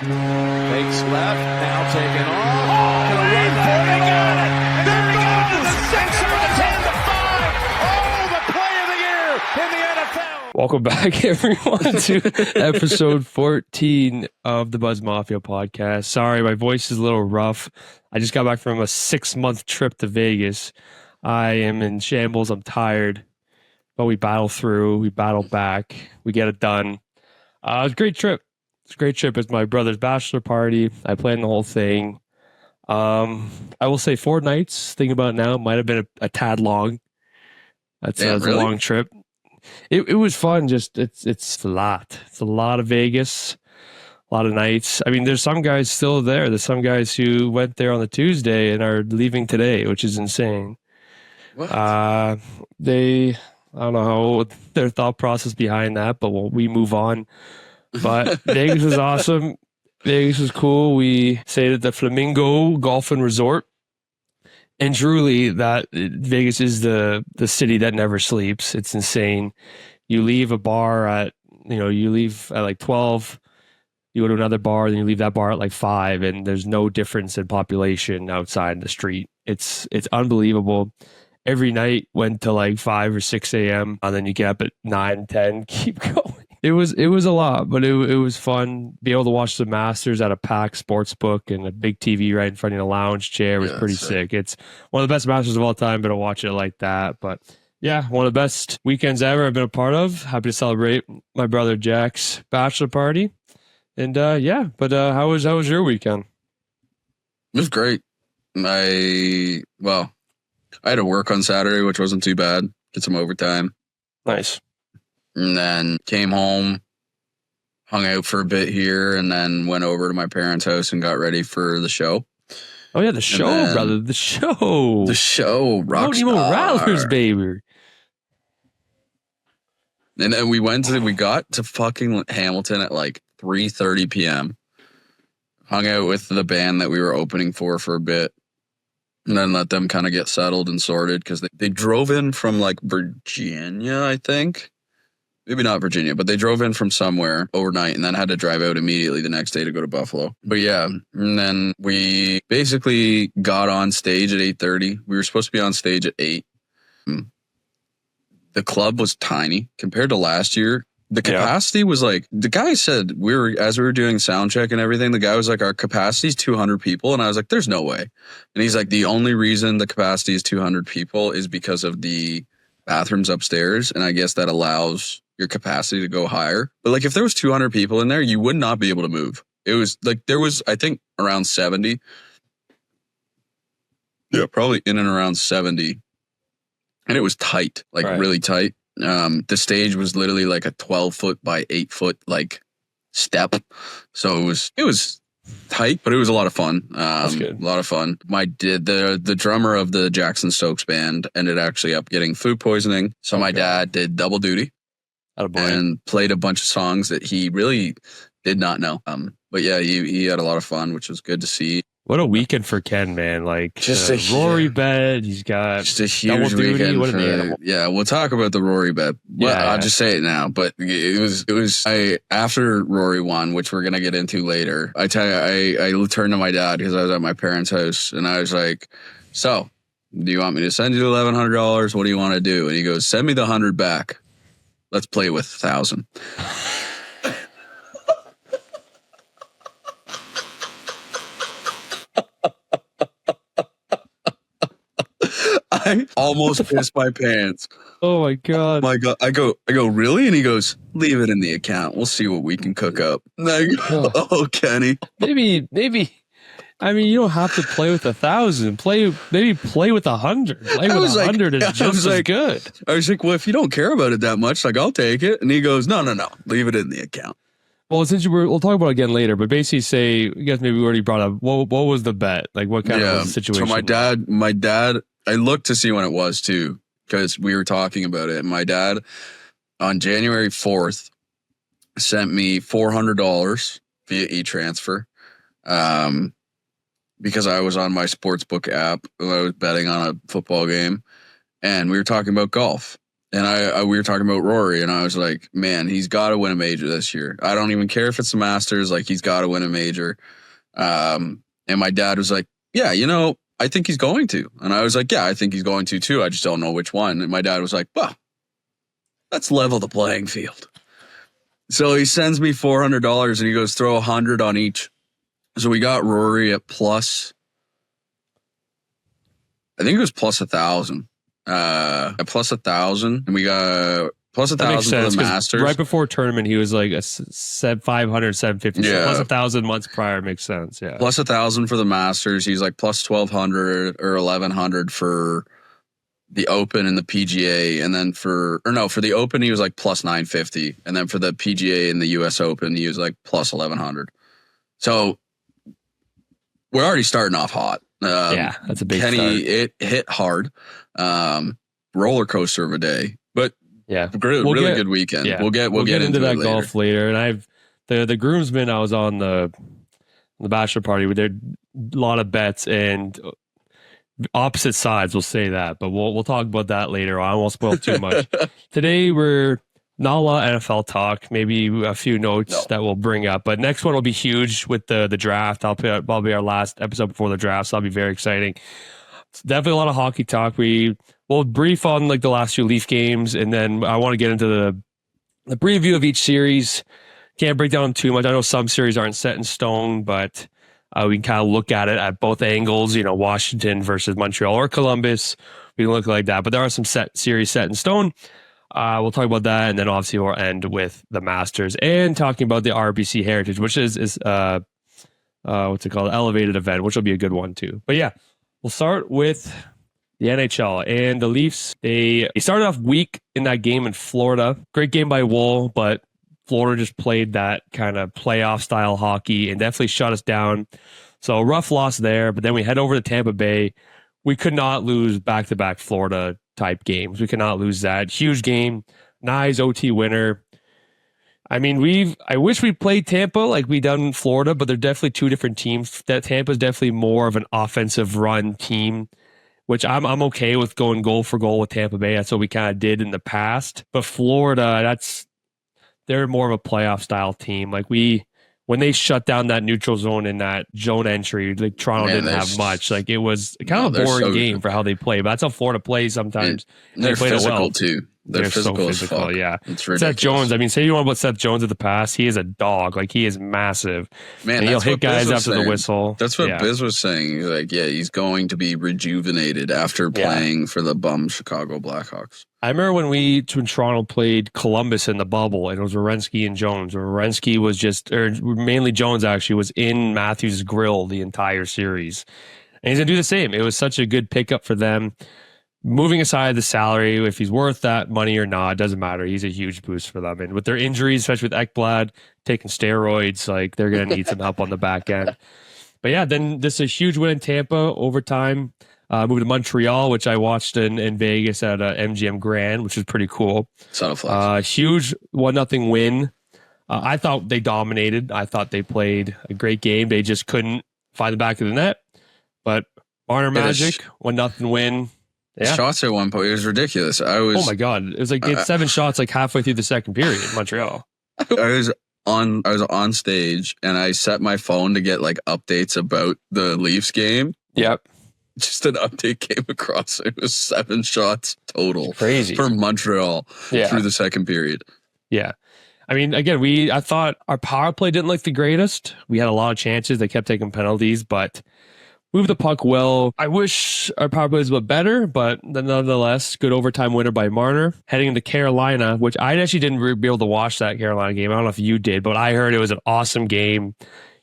Fakes left, now taken off. Gonna run for it. Got it. There he goes. The 6 or the 10 to 5. Oh, the play of the year in the NFL. Welcome back, everyone, to episode 14 of the Buds Mafia podcast. Sorry, my voice is a little rough. I just got back from a 6-month trip to Vegas. I am in shambles. I'm tired, but we battle through. We battle back. We get it done. It was a great trip. It's a great trip. It's my brother's bachelor party. I planned the whole thing. I will say 4 nights. Thinking about it now, might have been a tad long. That's a long trip. It was fun. Just it's a lot. It's a lot of Vegas, a lot of nights. I mean, there's some guys still there. There's some guys who went there on the Tuesday and are leaving today, which is insane. What? I don't know their thought process behind that, but we move on. But Vegas was awesome. Vegas was cool. We stayed at the Flamingo Golf and Resort. And truly, that Vegas is the city that never sleeps. It's insane. You leave a bar at like 12. You go to another bar, then you leave that bar at like 5, and there's no difference in population outside the street. It's unbelievable. Every night went to like 5 or 6 a.m. and then you get up at 9, 10, keep going. It was a lot, but it was fun. Be able to watch the Masters at a packed sports book and a big TV right in front of the lounge chair was pretty sick. It's one of the best Masters of all time, but to watch it like that. But yeah, one of the best weekends ever I've been a part of. Happy to celebrate my brother Jack's bachelor party. And how was your weekend? It was great. I had to work on Saturday, which wasn't too bad. Did some overtime. Nice. And then came home, hung out for a bit here, and then went over to my parents' house and got ready for the show. Oh yeah, the show, brother. The show. The show. Rockstar. Emo Rattlers, baby. And then we got to fucking Hamilton at like 3:30 p.m. Hung out with the band that we were opening for a bit. And then let them kind of get settled and sorted because they drove in from like Virginia, I think. Maybe not Virginia, but they drove in from somewhere overnight and then had to drive out immediately the next day to go to Buffalo. But yeah, and then we basically got on stage at 8:30. We were supposed to be on stage at 8. The club was tiny compared to last year. The capacity was like, the guy said as we were doing sound check and everything, the guy was like, our capacity is 200 people. And I was like, there's no way. And he's like, the only reason the capacity is 200 people is because of the bathrooms upstairs. And I guess that allows your capacity to go higher. But like, if there was 200 people in there, you would not be able to move. It was like, there was, I think, around 70. Yeah, probably in and around 70. And it was tight, like really tight. The stage was literally like a 12-foot by 8-foot like step. So it was tight, but it was a lot of fun. That's good. A lot of fun. The drummer of the Jackson Stokes band ended actually up getting food poisoning. So my dad did double duty and played a bunch of songs that he really did not know. But yeah, he had a lot of fun, which was good to see. What a weekend for Ken, man. Like just a Rory bet. He's got just a huge weekend. We'll talk about the Rory bet. Well, I'll just say it now. But it was after Rory won, which we're going to get into later. I tell you, I turned to my dad because I was at my parents' house and I was like, so do you want me to send you $1,100? What do you want to do? And he goes, send me the 100 back. Let's play with 1,000. I almost pissed my pants. Oh my god! My god! I go, really? And he goes, leave it in the account. We'll see what we can cook up. And I go, oh, Kenny. Maybe. I mean, you don't have to play with 1,000. Maybe play with 100. Play with 100 is just as good. I was like, well, if you don't care about it that much, like I'll take it. And he goes, no, leave it in the account. Well, since we'll talk about it again later, but basically I guess maybe we already brought up what was the bet? Like what kind of situation? So my dad, I looked to see when it was too, because we were talking about it. And my dad on January 4th sent me $400 via e-transfer. Because I was on my sportsbook app and I was betting on a football game and we were talking about golf. And we were talking about Rory, and I was like, man, he's got to win a major this year. I don't even care if it's the Masters. Like, he's got to win a major. And my dad was like, yeah, I think he's going to. And I was like, yeah, I think he's going to too. I just don't know which one. And my dad was like, well, let's level the playing field. So he sends me $400 and he goes, throw 100 on each. So we got Rory at plus, I think it was plus 1,000. At plus 1,000, and we got plus 1,000 for the Masters. Right before tournament, he was like a 500, 750. Yeah. So plus 1,000 months prior makes sense. Yeah. Plus 1,000 for the Masters. He's like plus 1,200 or 1,100 for the Open and the PGA. And then for the Open, he was like plus 950. And then for the PGA and the US Open, he was like plus 1,100. So we're already starting off hot. Yeah, that's a big Kenny, start. it hit hard. Roller coaster of a day, but yeah, really good weekend. Yeah. We'll get into that it golf later. And I've the groomsmen I was on the bachelor party with, there a lot of bets and opposite sides. We'll say that, but we'll talk about that later on. I won't spoil too much. Today we're not a lot of NFL talk, maybe a few notes that we'll bring up, but next one will be huge with the draft. That'll be our last episode before the draft, so that'll be very exciting. It's definitely a lot of hockey talk. We'll brief on like the last few Leaf games, and then I want to get into the preview of each series. Can't break down too much. I know some series aren't set in stone, but we can kind of look at it at both angles, Washington versus Montreal or Columbus. We can look like that, but there are some series set in stone. We'll talk about that, and then obviously we'll end with the Masters and talking about the RBC Heritage, which is what's it called, elevated event, which will be a good one too. But yeah, we'll start with the NHL and the Leafs. They started off weak in that game in Florida. Great game by Woll, but Florida just played that kind of playoff style hockey and definitely shut us down. So rough loss there. But then we head over to Tampa Bay. We could not lose back-to-back Florida type games. We cannot lose that. Huge game. Knies OT winner. I mean, I wish we played Tampa like we done in Florida, but they're definitely two different teams. That Tampa's definitely more of an offensive run team, which I'm okay with going goal for goal with Tampa Bay. That's what we kind of did in the past. But Florida, they're more of a playoff style team. Like when they shut down that neutral zone in that zone entry, like Toronto didn't have much. Like it was kind of a boring game for how they play. But that's how Florida plays sometimes. They're physical too. They're physical as fuck. Yeah. It's ridiculous. Seth Jones, I mean, say you want about Seth Jones of the past, he is a dog. Like he is massive. Man, and he'll hit guys after the whistle. That's what Biz was saying. He's like, yeah, he's going to be rejuvenated after playing for the bum Chicago Blackhawks. I remember when Toronto played Columbus in the bubble, and it was Werenski and Jones. Werenski was mainly Jones actually, was in Matthews' grill the entire series. And he's going to do the same. It was such a good pickup for them. Moving aside the salary, if he's worth that money or not, doesn't matter. He's a huge boost for them. And with their injuries, especially with Ekblad taking steroids, like they're going to need some help on the back end. But yeah, then this is a huge win in Tampa, overtime. Moved to Montreal, which I watched in Vegas at MGM Grand, which is pretty cool. Huge 1-0 win. I thought they dominated. I thought they played a great game. They just couldn't find the back of the net. But Marner magic, 1-0 win. Yeah. Shots at one point, it was ridiculous. Oh my god, it was like they had 7 shots like halfway through the second period in Montreal. I was on stage and I set my phone to get like updates about the Leafs game. Yep. Just an update came across. It was 7 shots total. Crazy. For Montreal through the second period. Yeah. I mean, again, I thought our power play didn't look the greatest. We had a lot of chances. They kept taking penalties, but moved the puck well. I wish our power play was a bit better, but nonetheless, good overtime winner by Marner. Heading into Carolina, which I actually didn't be able to watch that Carolina game. I don't know if you did, but I heard it was an awesome game.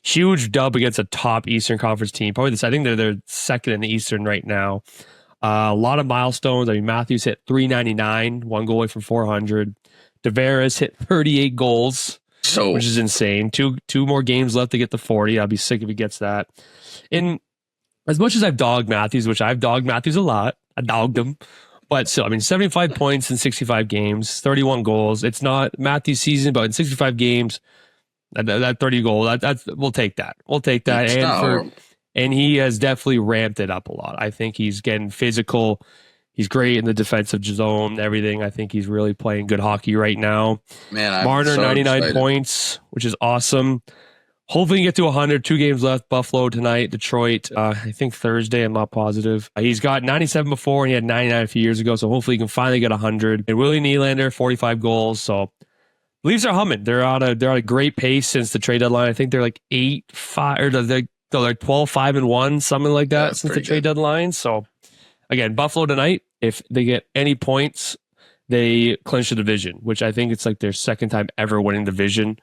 Huge dub against a top Eastern Conference team. Probably I think they're second in the Eastern right now. A lot of milestones. I mean, Matthews hit 399, 1 goal away from 400. Tavares hit 38 goals, which is insane. Two more games left to get to 40. I'll be sick if he gets that. And as much as I've dogged Matthews, which I've dogged Matthews a lot, I dogged him. But still, I mean, 75 points in 65 games, 31 goals. It's not Matthews' season, but in 65 games, that 30 goal, we'll take that. We'll take that. And he has definitely ramped it up a lot. I think he's getting physical. He's great in the defensive zone, everything. I think he's really playing good hockey right now. Man, I'm Marner, so 99 excited. points, which is awesome. Hopefully he can get to 100. 2 games left. Buffalo tonight. Detroit, I think Thursday. I'm not positive. He's got 97 before, and he had 99 a few years ago. So hopefully he can finally get 100. And Willie Nylander, 45 goals. So Leafs are humming. They're on a great pace since the trade deadline. I think they're like 8-5 or they're like 12-5-1, something like that since the trade deadline. So again, Buffalo tonight. If they get any points, they clinch the division, which I think it's like their second time ever winning division.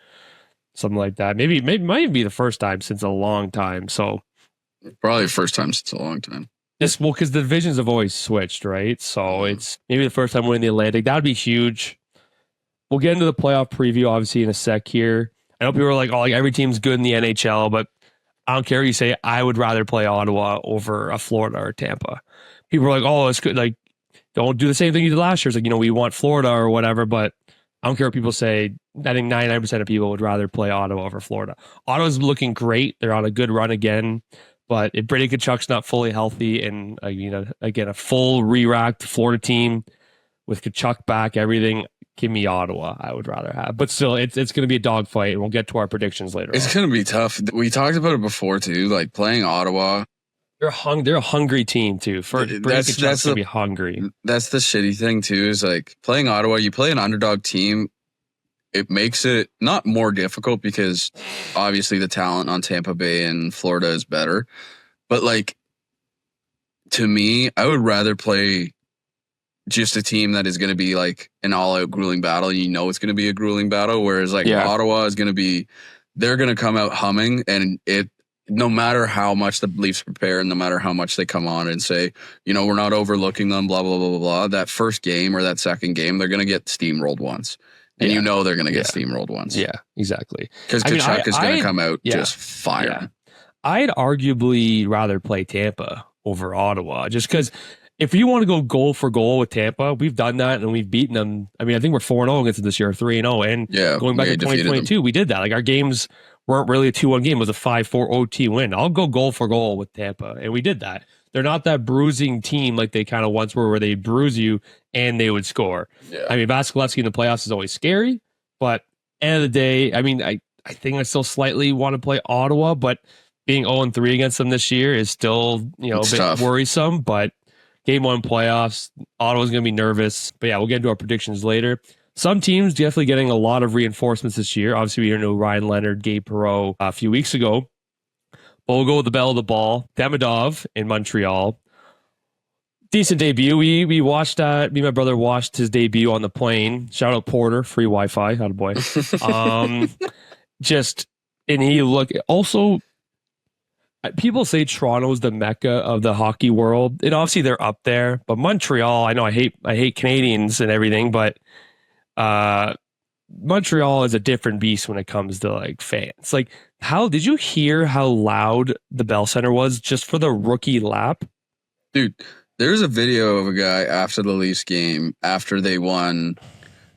Something like that. Maybe might even be the first time since a long time. So probably the first time since a long time. Because the divisions have always switched, right? So it's maybe the first time winning the Atlantic. That would be huge. We'll get into the playoff preview, obviously, in a sec here. I know people are like, oh, like every team's good in the NHL, but I don't care. You say, I would rather play Ottawa over a Florida or Tampa. People are like, oh, it's good. Like, don't do the same thing you did last year. It's like, we want Florida or whatever, but I don't care what people say. I think 99% of people would rather play Ottawa over Florida. Ottawa's looking great. They're on a good run again. But if Brady Tkachuk's not fully healthy and, again, a full re-racked Florida team with Tkachuk back, everything, give me Ottawa. I would rather have. But still, it's going to be a dogfight, and we'll get to our predictions later. It's going to be tough. We talked about it before, too, like playing Ottawa. They're a hungry team, too. Brady Tkachuk's going to be hungry. That's the shitty thing, too, is like playing Ottawa, you play an underdog team, it makes it not more difficult because obviously the talent on Tampa Bay and Florida is better. But like, to me, I would rather play just a team that is going to be like an all-out grueling battle. It's going to be a grueling battle, whereas like Ottawa is going to be, they're going to come out humming, and no matter how much the Leafs prepare and no matter how much they come on and say, we're not overlooking them, blah, blah, blah, blah, blah, that first game or that second game, they're going to get steamrolled once. And they're going to get steamrolled once. Yeah, exactly. Because Tkachuk is going to come out just fire. Yeah. I'd arguably rather play Tampa over Ottawa, just because if you want to go goal for goal with Tampa, we've done that and we've beaten them. I mean, I think we're 4-0 against them this year, 3-0. And going back to 2022, we did that. Like, our games weren't really a 2-1 game. It was a 5-4 OT win. I'll go goal for goal with Tampa. And we did that. They're not that bruising team like they kind of once were, where they bruise you and they would score. Yeah. I mean, Vasilevsky in the playoffs is always scary, but end of the day, I mean, I think I still slightly want to play Ottawa, but being 0-3 against them this year is still, a bit tough. Worrisome. But game 1 playoffs, Ottawa's going to be nervous. But yeah, we'll get into our predictions later. Some teams definitely getting a lot of reinforcements this year. Obviously, we know Ryan Leonard, Gabe Perreault a few weeks ago. But we'll go with the bell of the ball. Demidov in Montreal. Decent debut. We watched that. Me and my brother watched his debut on the plane. Shout out Porter, free Wi-Fi. Attaboy. And he looked also. People say Toronto's the mecca of the hockey world, and obviously they're up there. But Montreal, I know I hate Canadians and everything, but Montreal is a different beast when it comes to like fans. Like, how did you hear how loud the Bell Center was just for the rookie lap? Dude, there's a video of a guy after the Leafs game, after they won.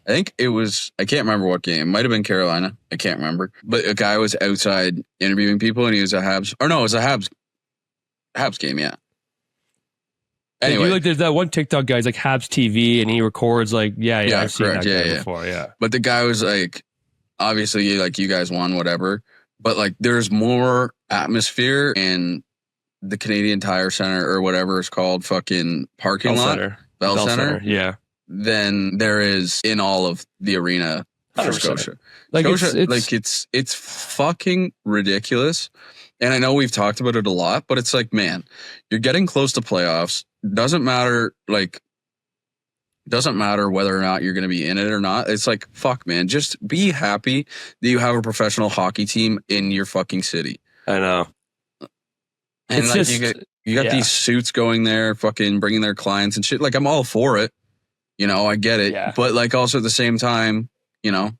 I think it was, I can't remember what game. Might have been Carolina. I can't remember. But a guy was outside interviewing people, and he was a Habs. Or no, it was a Habs game, yeah. Anyway. There's that one TikTok guy, he's like Habs TV, and he records like, I've seen that guy before, yeah. But the guy was like, obviously, like, you guys won, whatever. But like, there's more atmosphere in the Canadian Tire Center or whatever it's called, fucking parking lot. Bell Center. Yeah. Than there is in all of the arena for Scotia. Like, it's fucking ridiculous. And I know we've talked about it a lot, but it's like, man, you're getting close to playoffs. Doesn't matter whether or not you're going to be in it or not. It's like, fuck, man, just be happy that you have a professional hockey team in your fucking city. I know. And it's like, you got these suits going there, fucking bringing their clients and shit. Like, I'm all for it. I get it. Yeah. But like, also at the same time, go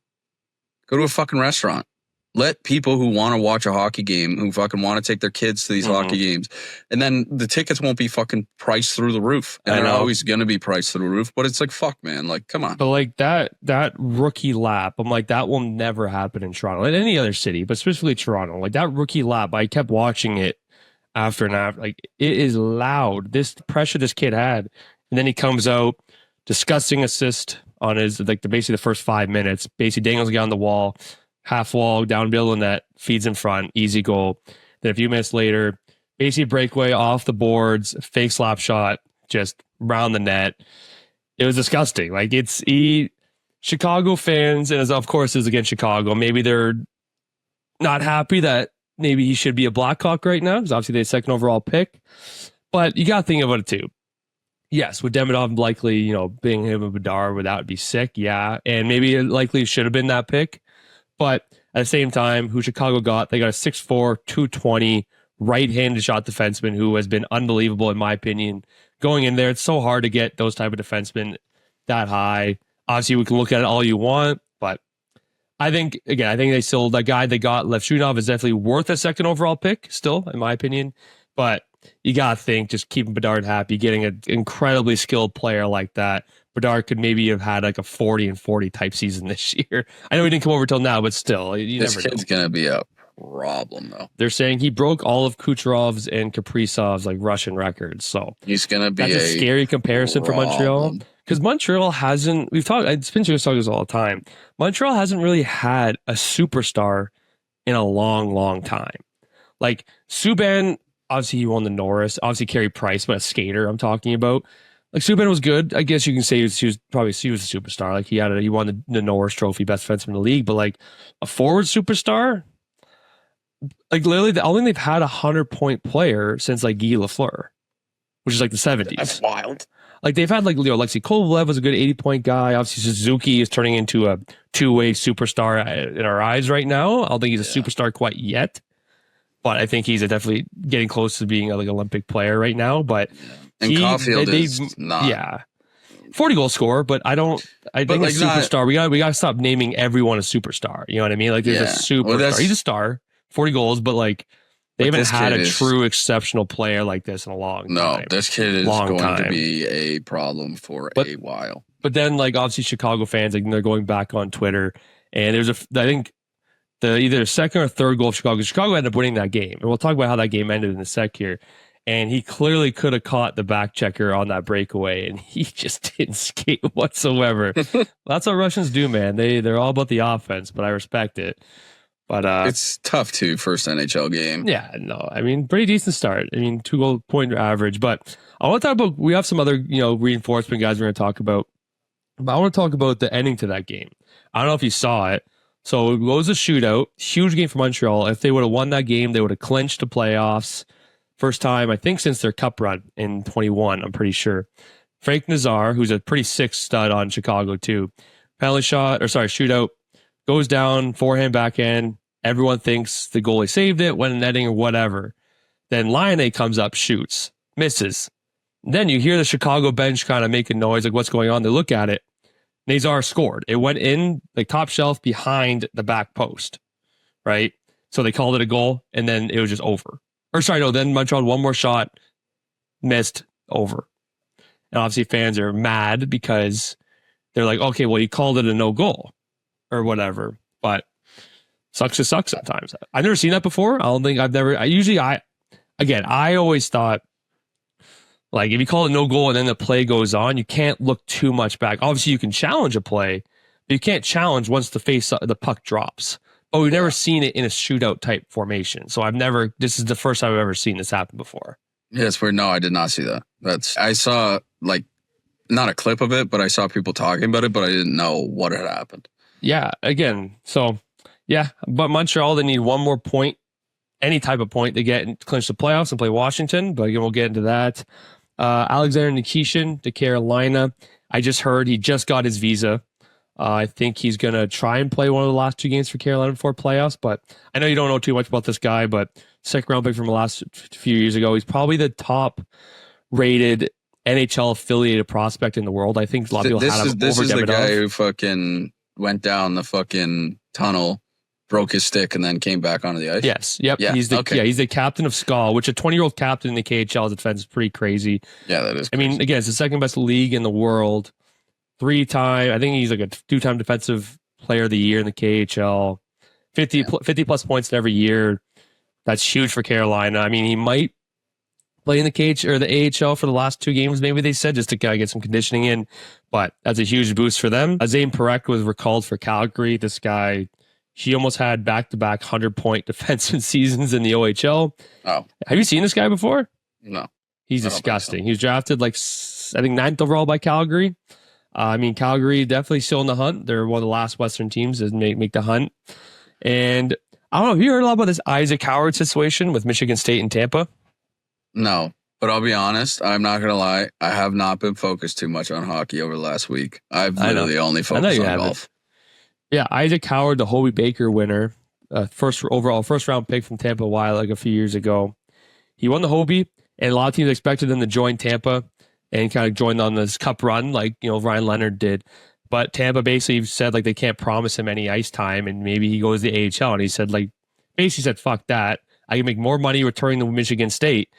to a fucking restaurant. Let people who want to watch a hockey game, who fucking want to take their kids to these hockey games, and then the tickets won't be fucking priced through the roof. And they're always going to be priced through the roof. But it's like, fuck, man. Like, come on. But like that rookie lap, I'm like, that will never happen in Toronto, in any other city, but specifically Toronto. Like, that rookie lap, I kept watching it after and after. Like, it is loud. This pressure this kid had. And then he comes out, disgusting assist on his, basically the first 5 minutes. Basically dangles a guy on the wall, half wall, down middle of the net, feeds in front, easy goal. Then a few minutes later, basically breakaway off the boards, fake slap shot, just round the net. It was disgusting. Like Chicago fans, and as of course is against Chicago, maybe they're not happy that maybe he should be a Blackhawk right now, because obviously they second overall pick. But you got to think about it too. Yes, with Demidov likely, being him and Bedard, would that be sick? Yeah. And maybe it likely should have been that pick. But at the same time, who Chicago got, they got a 6'4", 220 right-handed shot defenseman who has been unbelievable in my opinion. Going in there, it's so hard to get those type of defensemen that high. Obviously, we can look at it all you want, but I think they still, the guy they got, Levshunov, is definitely worth a second overall pick still, in my opinion. But you got to think, just keeping Bedard happy, getting an incredibly skilled player like that. Bedard could maybe have had like a 40-40 type season this year. I know he didn't come over till now, but still, this kid's going to be a problem, though. They're saying he broke all of Kucherov's and Kaprizov's Russian records. So he's going to be that's a scary comparison for Montreal. Because Montreal hasn't, it's been talking this all the time. Montreal hasn't really had a superstar in a long, long time. Like Subban, obviously he won the Norris, obviously Carey Price, but a skater I'm talking about. Like Subban was good. I guess you can say he was a superstar. Like he won the Norris Trophy, best defenseman in the league. But like a forward superstar, like literally the only thing they've had 100-point player since like Guy Lafleur, which is like the 70s. That's wild. Like they've had Alexei Kovalev was a good 80-point guy. Obviously Suzuki is turning into a two-way superstar in our eyes right now. I don't think he's a superstar quite yet, but I think he's definitely getting close to being like Olympic player right now. But and Caulfield is not. Yeah, 40-goal scorer, but I think a superstar. We got to stop naming everyone a superstar. You know what I mean? Like there's a superstar. He's a star, 40 goals, but like they haven't had a true exceptional player like this in a long time. No, this kid is going to be a problem for a while. But then, like, obviously, Chicago fans, like, they're going back on Twitter, and I think the either second or third goal of Chicago ended up winning that game. And we'll talk about how that game ended in a sec here. And he clearly could have caught the back checker on that breakaway, and he just didn't skate whatsoever. That's what Russians do, man. They're all about the offense, but I respect it. But it's tough too, first NHL game. Yeah, no, I mean, pretty decent start. I mean, 2 goal point average. But I want to talk about, we have some other, reinforcement guys we're going to talk about. But I want to talk about the ending to that game. I don't know if you saw it. So it was a shootout, huge game for Montreal. If they would have won that game, they would have clinched the playoffs. First time, I think, since their cup run in 21, I'm pretty sure. Frank Nazar, who's a pretty sick stud on Chicago too. Shootout, goes down, forehand, backhand. Everyone thinks the goalie saved it, went in netting or whatever. Then Laine comes up, shoots, misses. Then you hear the Chicago bench kind of making noise, like what's going on? They look at it. Nazar scored. It went in like top shelf behind the back post, right? So they called it a goal, and then it was just over. Then Montreal had one more shot, missed, over. And obviously fans are mad because they're like, okay, well, you called it a no goal or whatever. But sucks to suck sometimes. I've never seen that before. I always thought, like, if you call it no goal and then the play goes on, you can't look too much back. Obviously, you can challenge a play, but you can't challenge once the puck drops. But we've never seen it in a shootout type formation. So this is the first time I've ever seen this happen before. Yeah, it's weird. No, I did not see that. I saw, like, not a clip of it, but I saw people talking about it, but I didn't know what had happened. Yeah, again, so, yeah. But Montreal, they need one more point, any type of point to get and clinch the playoffs and play Washington. But again, we'll get into that. Alexander Nikishin to Carolina. I just heard he just got his visa. I think he's going to try and play one of the last 2 games for Carolina before playoffs. But I know you don't know too much about this guy, but second round pick from the last few years ago. He's probably the top rated NHL affiliated prospect in the world. I think a lot of people had him over Demidov. This is the guy who fucking went down the fucking tunnel, broke his stick, and then came back onto the ice. Yes. Yep. Yeah, he's the captain of SKAL, which a 20-year-old captain in the KHL as a defense is pretty crazy. Yeah, that is crazy. I mean, again, it's the second best league in the world. 3-time, I think he's like a 2-time defensive player of the year in the KHL. 50 plus points every year. That's huge for Carolina. I mean, he might playing the KH or the AHL for the last 2 games, maybe they said, just to kind of get some conditioning in. But that's a huge boost for them. Zane Parekh was recalled for Calgary. This guy, he almost had back-to-back 100-point defenseman seasons in the OHL. Oh. Have you seen this guy before? No. He's disgusting. So. He was drafted like, I think, 9th overall by Calgary. I mean, Calgary definitely still in the hunt. They're one of the last Western teams to make the hunt. And I don't know, have you heard a lot about this Isaac Howard situation with Michigan State and Tampa? No, but I'll be honest. I'm not going to lie. I have not been focused too much on hockey over the last week. I've literally only focused on golf. Yeah, Isaac Howard, the Hobey Baker winner, first round pick from Tampa a few years ago. He won the Hobey, and a lot of teams expected him to join Tampa and kind of join on this cup run like, Ryan Leonard did. But Tampa basically said like they can't promise him any ice time, and maybe he goes to the AHL. And he said basically said, fuck that. I can make more money returning to Michigan State.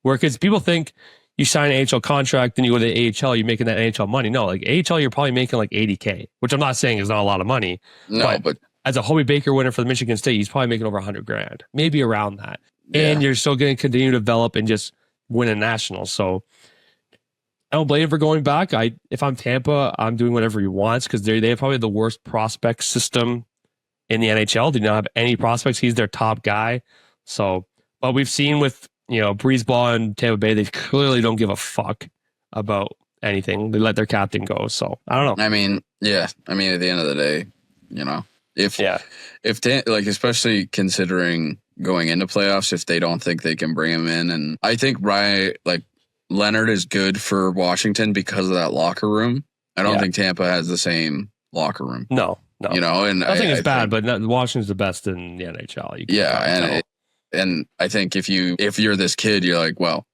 Where because people think you sign an AHL contract, then you go to the AHL, you're making that AHL money. No, like AHL, you're probably making like $80K, which I'm not saying is not a lot of money. No, but as a Hobey Baker winner for the Michigan State, he's probably making over $100,000, maybe around that. Yeah. And you're still going to continue to develop and just win a national. So I don't blame him for going back. If I'm Tampa, I'm doing whatever he wants because they have probably the worst prospect system in the NHL. They do not have any prospects. He's their top guy. So, but we've seen with Breezeball and Tampa Bay, they clearly don't give a fuck about anything. They let their captain go. So I don't know. I mean, yeah. I mean, at the end of the day, if especially considering going into playoffs, if they don't think they can bring him in, and I think Leonard is good for Washington because of that locker room. I don't think Tampa has the same locker room. No. And I think it's bad, but Washington's the best in the NHL. And I think if you're this kid, you're like, well,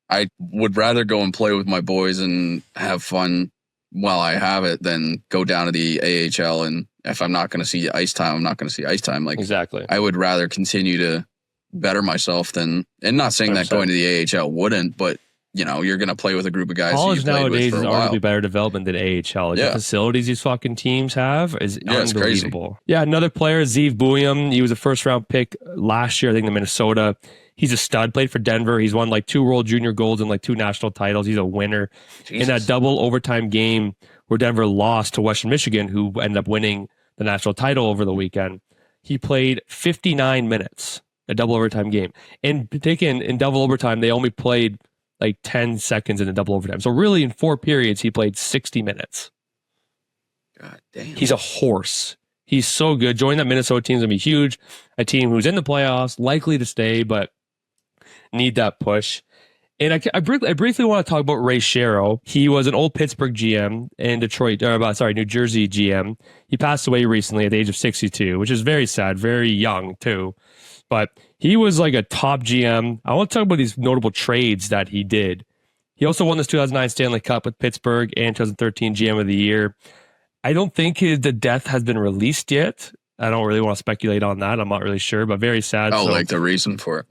I would rather go and play with my boys and have fun while I have it than go down to the AHL. And if I'm not going to see ice time, I'm not going to see ice time. Like, exactly. I would rather continue to better myself than, and not saying 100%. That going to the AHL wouldn't, but you're going to play with a group of guys. College nowadays is arguably better development than AHL. The facilities these fucking teams have is unbelievable. Yeah, another player, Zeev Buium. He was a first-round pick last year, I think, in Minnesota. He's a stud, played for Denver. He's won 2 World Junior Golds and 2 national titles. He's a winner. Jesus. In that double overtime game where Denver lost to Western Michigan, who ended up winning the national title over the weekend, he played 59 minutes, a double overtime game. And in double overtime, they only played 10 seconds in a double overtime. So really in 4 periods, he played 60 minutes. God damn. He's a horse. He's so good. Joining that Minnesota team is going to be huge. A team who's in the playoffs, likely to stay, but need that push. And I briefly want to talk about Ray Shero. He was an old Pittsburgh GM and New Jersey GM. He passed away recently at the age of 62, which is very sad, very young too. But he was a top GM. I want to talk about these notable trades that he did. He also won this 2009 Stanley Cup with Pittsburgh and 2013 GM of the Year. I don't think the death has been released yet. I don't really want to speculate on that. I'm not really sure, but very sad. Oh, the reason for it?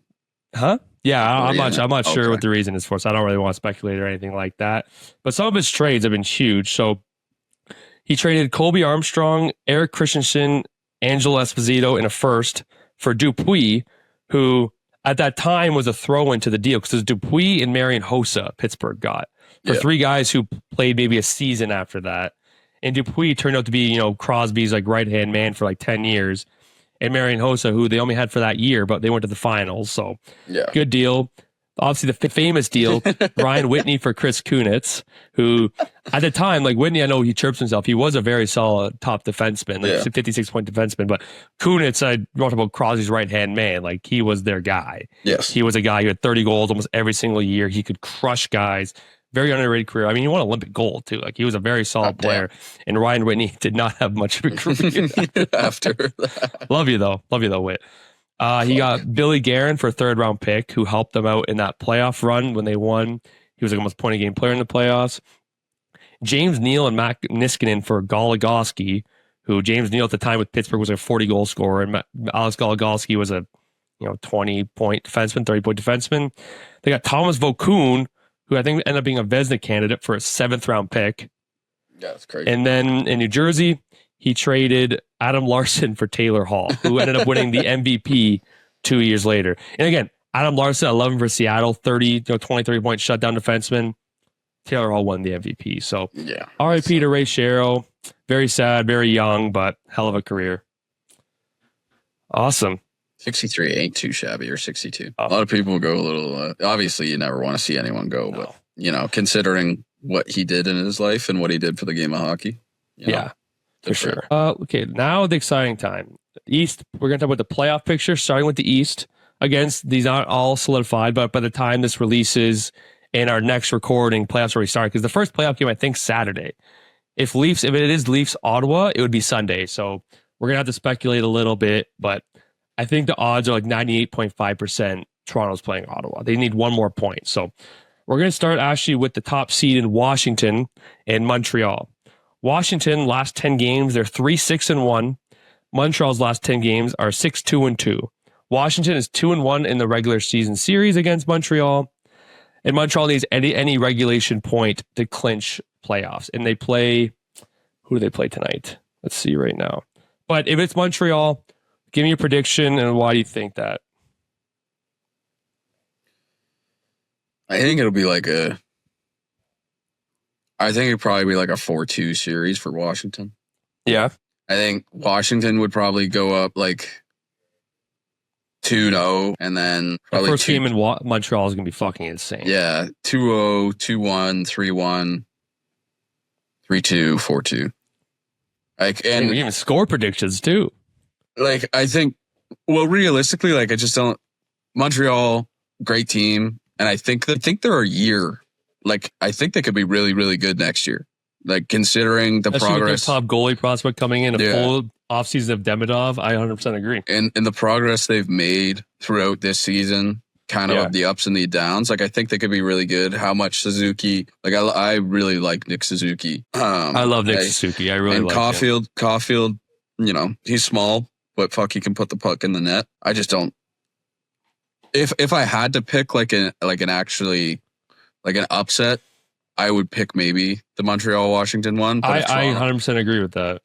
Huh? Yeah, I'm not sure what the reason is for, so I don't really want to speculate or anything like that. But some of his trades have been huge. So he traded Colby Armstrong, Eric Christensen, Angelo Esposito in a first for Dupuis, who at that time was a throw-in to the deal because it was Dupuis and Marian Hossa Pittsburgh got for 3 guys who played maybe a season after that. And Dupuis turned out to be, Crosby's right-hand man for 10 years. And Marian Hossa, who they only had for that year, but they went to the finals. So good deal. Obviously, the famous deal, Ryan Whitney for Chris Kunitz, who at the time, Whitney, I know he chirps himself. He was a very solid top defenseman, 56-point defenseman. But Kunitz, I wrote about Crosby's right-hand man. He was their guy. Yes. He was a guy who had 30 goals almost every single year. He could crush guys. Very underrated career. I mean, he won Olympic gold, too. He was a very solid player. And Ryan Whitney did not have much of a career after that. Love you, though, Whit. He got Billy Guerin for a 3rd-round pick who helped them out in that playoff run when they won. He was almost point-a-game player in the playoffs. James Neal and Matt Niskanen for Goligoski, who James Neal at the time with Pittsburgh was a 40-goal scorer, and Alex Goligoski was a 20-point defenseman, 30-point defenseman. They got Thomas Vokoun, who I think ended up being a Vezina candidate for a 7th-round pick. Yeah, that's crazy. And then in New Jersey, he traded Adam Larson for Taylor Hall, who ended up winning the MVP 2 years later. And again, Adam Larson, 11 for Seattle, 23-point shutdown defenseman. Taylor Hall won the MVP. So Yeah. RIP to Ray Shero. Very sad, very young, but hell of a career. Awesome. 63 ain't too shabby, or 62. A lot of people go a little, obviously you never want to see anyone go, but, considering what he did in his life and what he did for the game of hockey. For sure. Okay, now the exciting time. East, we're going to talk about the playoff picture, starting with the East. Again, these aren't all solidified, but by the time this releases and our next recording, playoffs already start, because the first playoff game, I think, Saturday. If it is Leafs Ottawa, it would be Sunday. So we're going to have to speculate a little bit, but I think the odds are like 98.5% Toronto's playing Ottawa. They need one more point. So we're going to start actually with the top seed in Washington and Montreal. Washington, last 10 games, they're 3-6-1. Montreal's last 10 games are 6-2-2. Washington is 2-1 in the regular season series against Montreal. And Montreal needs any regulation point to clinch playoffs. And they play, who do they play tonight? Let's see right now. But if it's Montreal, give me a prediction, and why do you think that? I think it'll probably be like a 4-2 series for Washington. Yeah. I think Washington would probably go up like 2-0, and then probably the first game in Montreal is going to be fucking insane. Yeah, 2-0, 2-1, 3-1, 3-2, 4-2. And we even score predictions too. Like, I think, well, realistically, like, I just don't. Montreal, great team, and I think they're a year. Like, I think they could be really, really good next year. Like, considering the progress, with their top goalie prospect coming in, a full offseason of Demidov, I 100% agree. And the progress they've made throughout this season, kind of the ups and the downs. Like, I think they could be really good. How much Suzuki? Like, I really like Nick Suzuki. I love Nick Suzuki. I really like Caulfield. Him. Caulfield, he's small, but fuck, he can put the puck in the net. I just don't. If I had to pick like an upset, I would pick maybe the Montreal Washington one. But I 100% agree with that.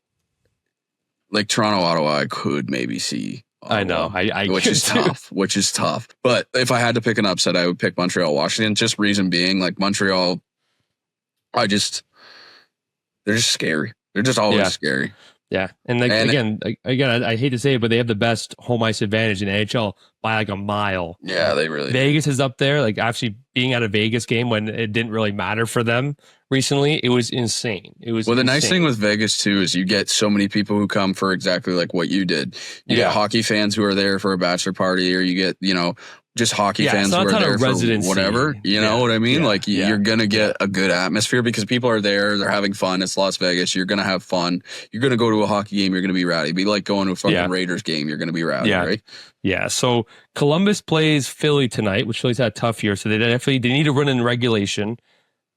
Like Toronto Ottawa, I could maybe see. Ottawa, I know, which is tough. Which is tough. But if I had to pick an upset, I would pick Montreal Washington. Just reason being, like Montreal, they're just scary. They're just always scary. Yeah, and again, I hate to say it, but they have the best home ice advantage in NHL by like a mile. Yeah, they really. Vegas is up there. Like, actually being at a Vegas game when it didn't really matter for them recently, it was insane. It was. Well, the nice thing with Vegas too is you get so many people who come for exactly like what you did. You get hockey fans who are there for a bachelor party, or you get just hockey fans who are there for whatever. You know what I mean? Like, you're going to get a good atmosphere because people are there. They're having fun. It's Las Vegas. You're going to have fun. You're going to go to a hockey game. You're going to be rowdy. It'd be like going to a fucking Raiders game. You're going to be rowdy, right? Yeah. So Columbus plays Philly tonight, which Philly's had a tough year. So they need to run in regulation.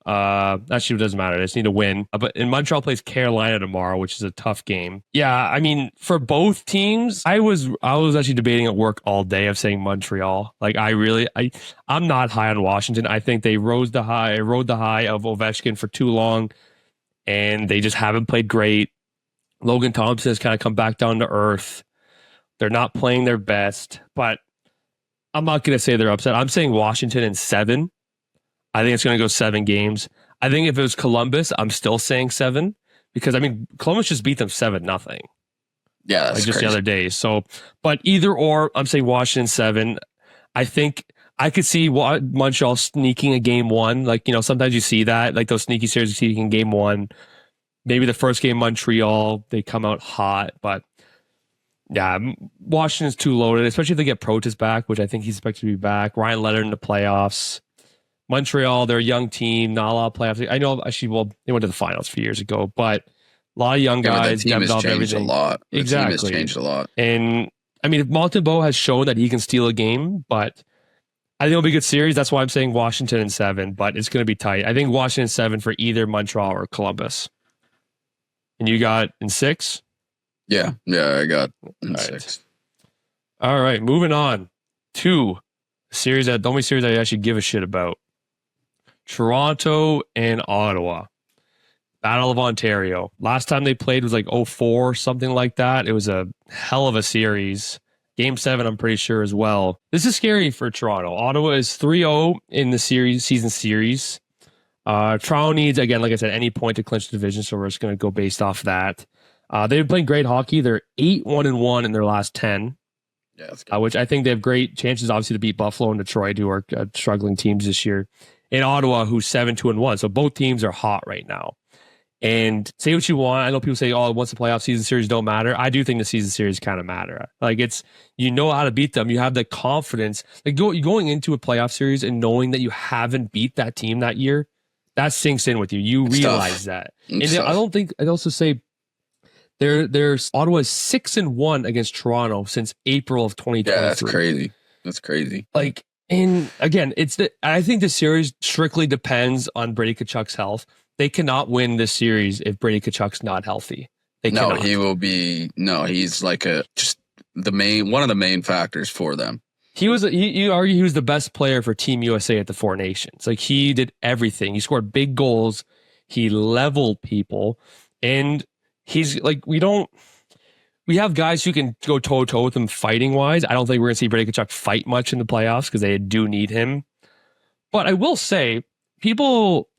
Actually, it doesn't matter. They just need to win. But Montreal plays Carolina tomorrow, which is a tough game. Yeah, I mean, for both teams, I was actually debating at work all day of saying Montreal. Like, I'm not high on Washington. I think they rode the high of Ovechkin for too long, and they just haven't played great. Logan Thompson has kind of come back down to earth. They're not playing their best, but I'm not going to say they're upset. I'm saying Washington in 7. I think it's going to go 7 games. I think if it was Columbus, I'm still saying 7 because, I mean, Columbus just beat them 7-0. Yeah, that's just crazy. The other day. So, but either or, I'm saying Washington 7. I think I could see Montreal sneaking a game 1. Like, sometimes you see that, like those sneaky series you see in game 1. Maybe the first game Montreal, they come out hot, but yeah, Washington's too loaded, especially if they get Protas back, which I think he's expected to be back. Ryan Leonard in the playoffs. Montreal, they're a young team, not a lot of playoffs. I know, actually, they went to the finals a few years ago, but a lot of young guys. The team has changed a lot. Exactly. The team has changed a lot. And, I mean, if Montembeault has shown that he can steal a game, but I think it'll be a good series. That's why I'm saying Washington in 7, but it's going to be tight. I think Washington 7 for either Montreal or Columbus. And you got in 6? Yeah, I got in 6. All right, moving on to the only series I actually give a shit about. Toronto and Ottawa. Battle of Ontario. Last time they played was like 04, something like that. It was a hell of a series. Game 7, I'm pretty sure as well. This is scary for Toronto. Ottawa is 3-0 in the season series. Toronto needs, again, like I said, any point to clinch the division, so we're just going to go based off that. They've been playing great hockey. They're 8-1-1 in their last 10, which I think they have great chances, obviously, to beat Buffalo and Detroit, who are struggling teams this year. In Ottawa, who's 7-2-1. So both teams are hot right now. And say what you want. I know people say, oh, once the playoff season series don't matter. I do think the season series kind of matter. Like, it's, you know how to beat them. You have the confidence. Like, going into a playoff series and knowing that you haven't beat that team that year, that sinks in with you. You realize that. And I don't think, I'd also say, there's Ottawa is 6-1 against Toronto since April of 2023. Yeah, that's crazy. That's crazy. Like, and again, I think the series strictly depends on Brady Tkachuk's health. They cannot win this series if Brady Tkachuk's not healthy. Cannot. He will be. No, he's like one of the main factors for them. You argue he was the best player for Team USA at the Four Nations. Like, he did everything. He scored big goals. He leveled people, and he's like, we have guys who can go toe to toe with him fighting wise. I don't think we're gonna see Brady Tkachuk fight much in the playoffs because they do need him. But I will say,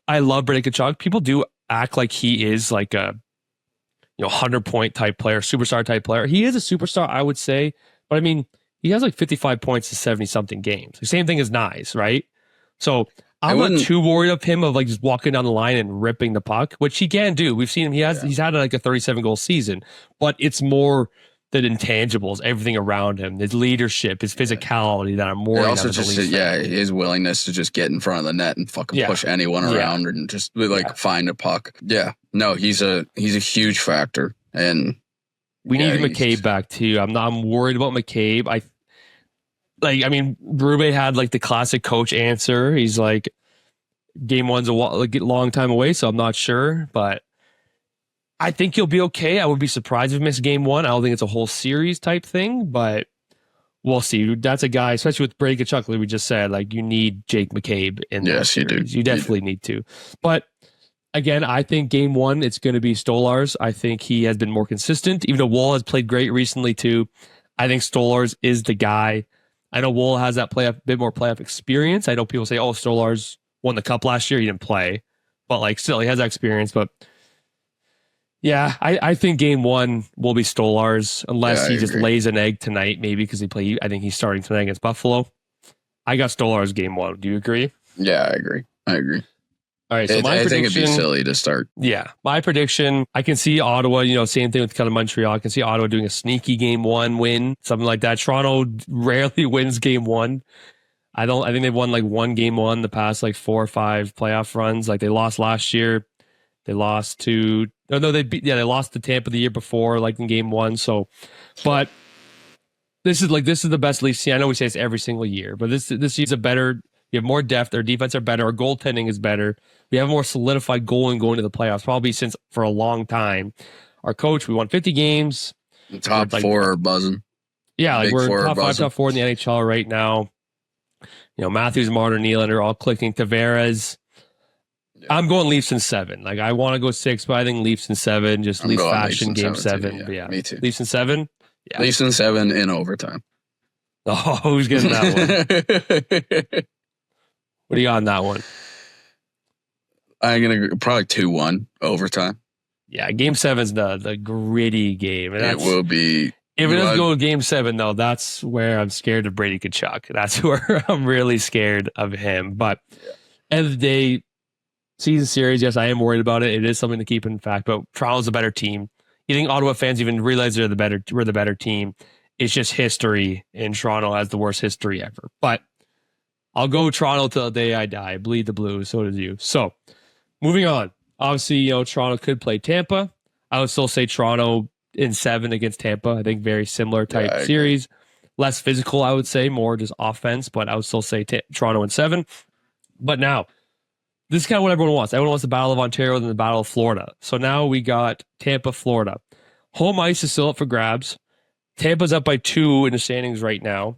I love Brady Tkachuk. People do act like he is like a 100-point type player, superstar type player. He is a superstar, I would say. But I mean, he has like 55 points in 70-something games. The same thing as Knies, right? So I'm not too worried of him of like just walking down the line and ripping the puck, which he can do. We've seen him. He's had like a 37-goal season, but it's more the intangibles, everything around him, his leadership, his physicality that I'm worried about. Also, his willingness to just get in front of the net and fucking push anyone around and just find a puck. Yeah, no, he's a huge factor, and we need McCabe back too. I'm worried about McCabe. I mean, Berube had like the classic coach answer. He's like, game 1's a long time away, so I'm not sure, but I think he'll be okay. I would be surprised if he missed game 1. I don't think it's a whole series type thing, but we'll see. That's a guy, especially with Brady Tkachuk, like we just said, like, you need Jake McCabe in there. Yes, you do. You definitely need to. But again, I think game 1, it's going to be Stolarz. I think he has been more consistent, even though Woll has played great recently too. I think Stolarz is the guy. I know Woll has that bit more playoff experience. I know people say, oh, Stolarz won the cup last year. He didn't play. But like, still, he has that experience. But yeah, I think game 1 will be Stolarz unless he just lays an egg tonight, maybe because I think he's starting tonight against Buffalo. I got Stolarz game 1. Do you agree? Yeah, I agree. All right, so I think it'd be silly to start. Yeah, my prediction, I can see Ottawa, same thing with kind of Montreal. I can see Ottawa doing a sneaky game 1 win, something like that. Toronto rarely wins game 1. I think they've won like one game 1 the past like 4 or 5 playoff runs. Like, they lost last year. They lost to they lost to Tampa the year before, like in game 1. So, but this is the best league. See, I know we say this every single year, but this year's a better. We have more depth. Our defense are better. Our goaltending is better. We have a more solidified goal in going to the playoffs, probably since for a long time. Our coach, we won 50 games. Top 4 are buzzing. Yeah, like we're top 5, top 4 in the NHL right now. Matthews, Marner, Nylander all clicking. Tavares. Yeah. I'm going Leafs in 7. Like, I want to go 6, but I think Leafs in 7. Just Leafs fashion game 7. Too, yeah. But Me too. Leafs in 7. Yeah. Leafs in 7 in overtime. Oh, who's getting that one? What do you got on that one? I'm going to probably 2-1 overtime. Yeah, game 7's the gritty game. And it will be. If it does go game 7, though, that's where I'm scared of Brady Tkachuk. That's where I'm really scared of him. But end of the day, season series, yes, I am worried about it. It is something to keep in fact, but Toronto's a better team. You think Ottawa fans even realize we're the better team? It's just history, and Toronto has the worst history ever. But I'll go Toronto till the day I die. Bleed the Blues. So does you. So moving on. Obviously, Toronto could play Tampa. I would still say Toronto in 7 against Tampa. I think very similar type series. Less physical, I would say, more just offense, but I would still say Toronto in 7. But now, this is kind of what everyone wants. Everyone wants the Battle of Ontario and the Battle of Florida. So now we got Tampa, Florida. Home ice is still up for grabs. Tampa's up by 2 in the standings right now,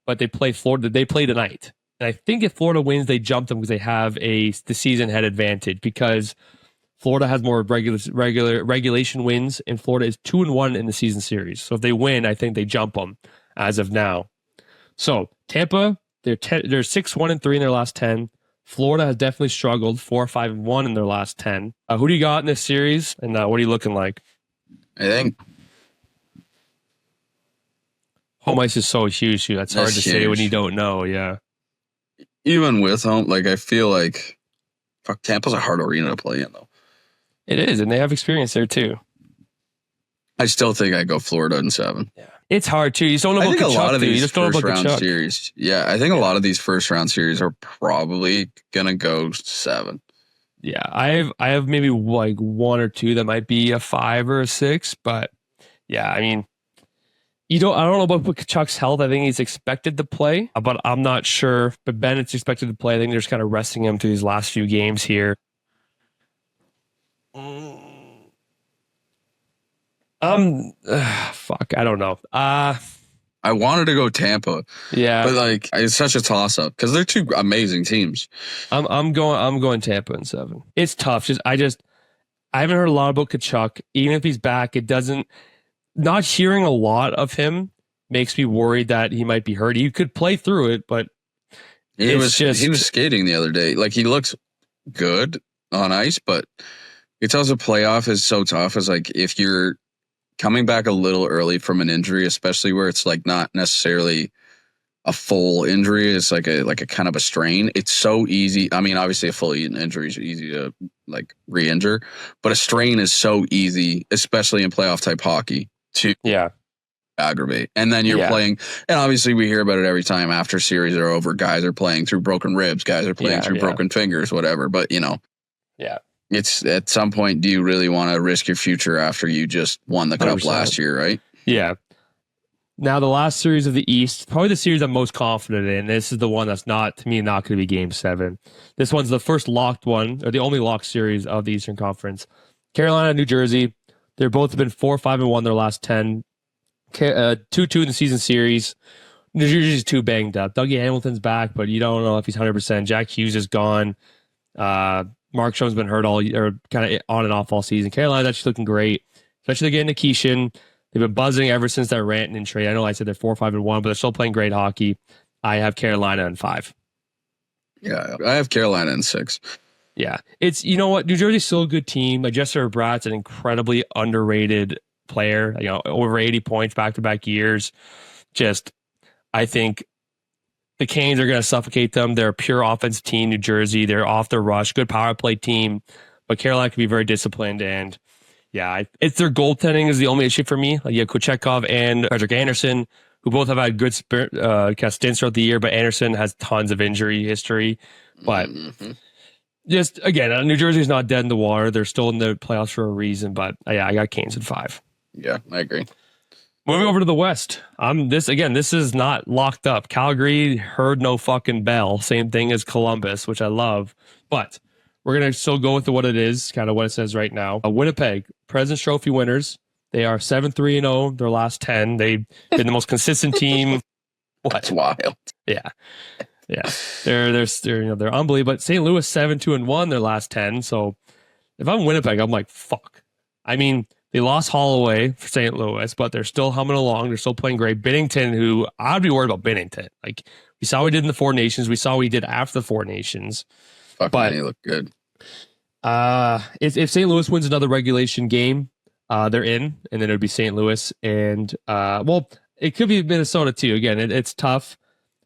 but they play Florida. They play tonight. And I think if Florida wins, they jump them because they have the season head advantage because Florida has more regulation wins, and Florida is 2-1 in the season series. So if they win, I think they jump them. as of now. So Tampa, they're 6-1-3 in their last 10. Florida has definitely struggled, 4-5-1 in their last 10. Who do you got in this series, and what are you looking like? I think home ice is so huge. That's hard to say when you don't know. Yeah, even with home, like I feel like Tampa's a hard arena to play in, though. It is, and they have experience there too. I still think I go Florida in 7. Yeah, it's hard too. You just don't know about Kachuk, a lot of these you just don't know first about round Kachuk. series. Yeah, I think a lot of these first round series are probably gonna go 7. Yeah, I have maybe like 1 or 2 that might be a 5 or a 6, but yeah, I mean, I don't know about Kachuk's health. I think he's expected to play, but I'm not sure. But Bennett's expected to play. I think they're just kind of resting him through these last few games here. Fuck, I don't know. I wanted to go Tampa. Yeah, but like it's such a toss up because they're 2 amazing teams. I'm going Tampa in 7. It's tough. I haven't heard a lot about Kachuk. Even if he's back, it doesn't. Not hearing a lot of him makes me worried that he might be hurt. He could play through it, but he was skating the other day. Like he looks good on ice, but it's also playoff is so tough. It's like if you're coming back a little early from an injury, especially where it's like not necessarily a full injury, it's like a kind of a strain. It's so easy. I mean, obviously a full injury is easy to like re-injure, but a strain is so easy, especially in playoff type hockey, to aggravate. And then you're playing, and obviously we hear about it every time after series are over. Guys are playing through broken ribs, guys are playing through broken fingers, whatever. But it's at some point, do you really want to risk your future after you just won the cup 100%. Last year, right? Yeah. Now, the last series of the East, probably the series I'm most confident in. This is the one that's not going to be Game 7. This one's the first locked one, or the only locked series of the Eastern Conference. Carolina, New Jersey. They've both been 4-5-1 their last 10. 2-2 in the season series. New Jersey's too banged up. Dougie Hamilton's back, but you don't know if he's 100%. Jack Hughes is gone. Mark Stroman's been hurt kind of on and off all season. Carolina's actually looking great, especially they're getting Nikishin. They've been buzzing ever since that Rantanen trade. I know I said they're 4-5-1, but they're still playing great hockey. I have Carolina in 5. Yeah, I have Carolina in 6. Yeah, it's, you know what, New Jersey's still a good team. Like Jesper Bratt's an incredibly underrated player. Over 80 points back-to-back years. Just, I think the Canes are going to suffocate them. They're a pure offensive team, New Jersey. They're off the rush, good power play team, but Carolina can be very disciplined. And yeah, it's their goaltending is the only issue for me. Like, you have Kochetkov and Frederick Anderson, who both have had good stints throughout the year, but Anderson has tons of injury history. But just, again, New Jersey's not dead in the water. They're still in the playoffs for a reason, but yeah, I got Canes in 5. Yeah, I agree. Moving over to the West. This is not locked up. Calgary heard no fucking bell. Same thing as Columbus, which I love. But we're going to still go with what it is, kind of what it says right now. Winnipeg, President's Trophy winners. They are 7-3-0 their last 10. They've been the most consistent team. That's wild. Yeah. Yeah. They're unbelievable. But St. Louis 7-2-1 their last 10. So if I'm Winnipeg, I'm like, fuck. I mean, they lost Holloway for St. Louis, but they're still humming along. They're still playing great. Binnington, who I'd be worried about Binnington. Like, we saw what he did in the Four Nations. We saw what he did after the Four Nations. Fuck, but he looked good. If St. Louis wins another regulation game, they're in, and then it would be St. Louis. And, it could be Minnesota too. Again, it's tough.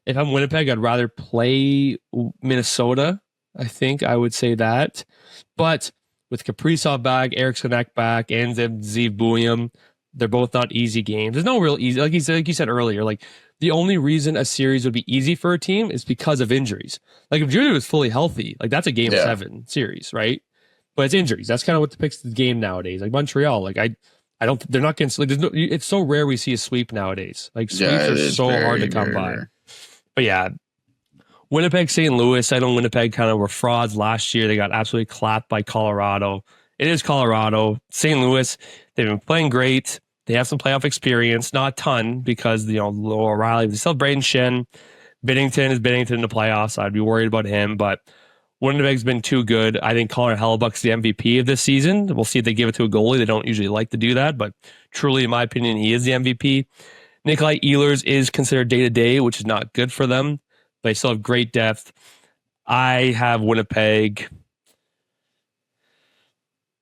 If I'm Winnipeg, I'd rather play Minnesota. I think I would say that. But with Kaprizov back, Eriksson Ek back, and Zeev Buium, they're both not easy games. There's no real easy, like you said earlier, like the only reason a series would be easy for a team is because of injuries. Like if Junior was fully healthy, like that's a game 7 series, right? But it's injuries. That's kind of what depicts the game nowadays. Like Montreal, like I don't, they're not getting, like it's so rare we see a sweep nowadays. Like sweeps are so hard to come by. Rare. But yeah, Winnipeg, St. Louis. I know Winnipeg kind of were frauds last year. They got absolutely clapped by Colorado. It is Colorado. St. Louis, they've been playing great. They have some playoff experience, not a ton because, O'Reilly, they still have Braden Shen. Binnington is Binnington in the playoffs. I'd be worried about him, but Winnipeg's been too good. I think Connor Hellebuyck's the MVP of this season. We'll see if they give it to a goalie. They don't usually like to do that, but truly, in my opinion, he is the MVP. Nikolai Ehlers is considered day-to-day, which is not good for them. They still have great depth. I have Winnipeg.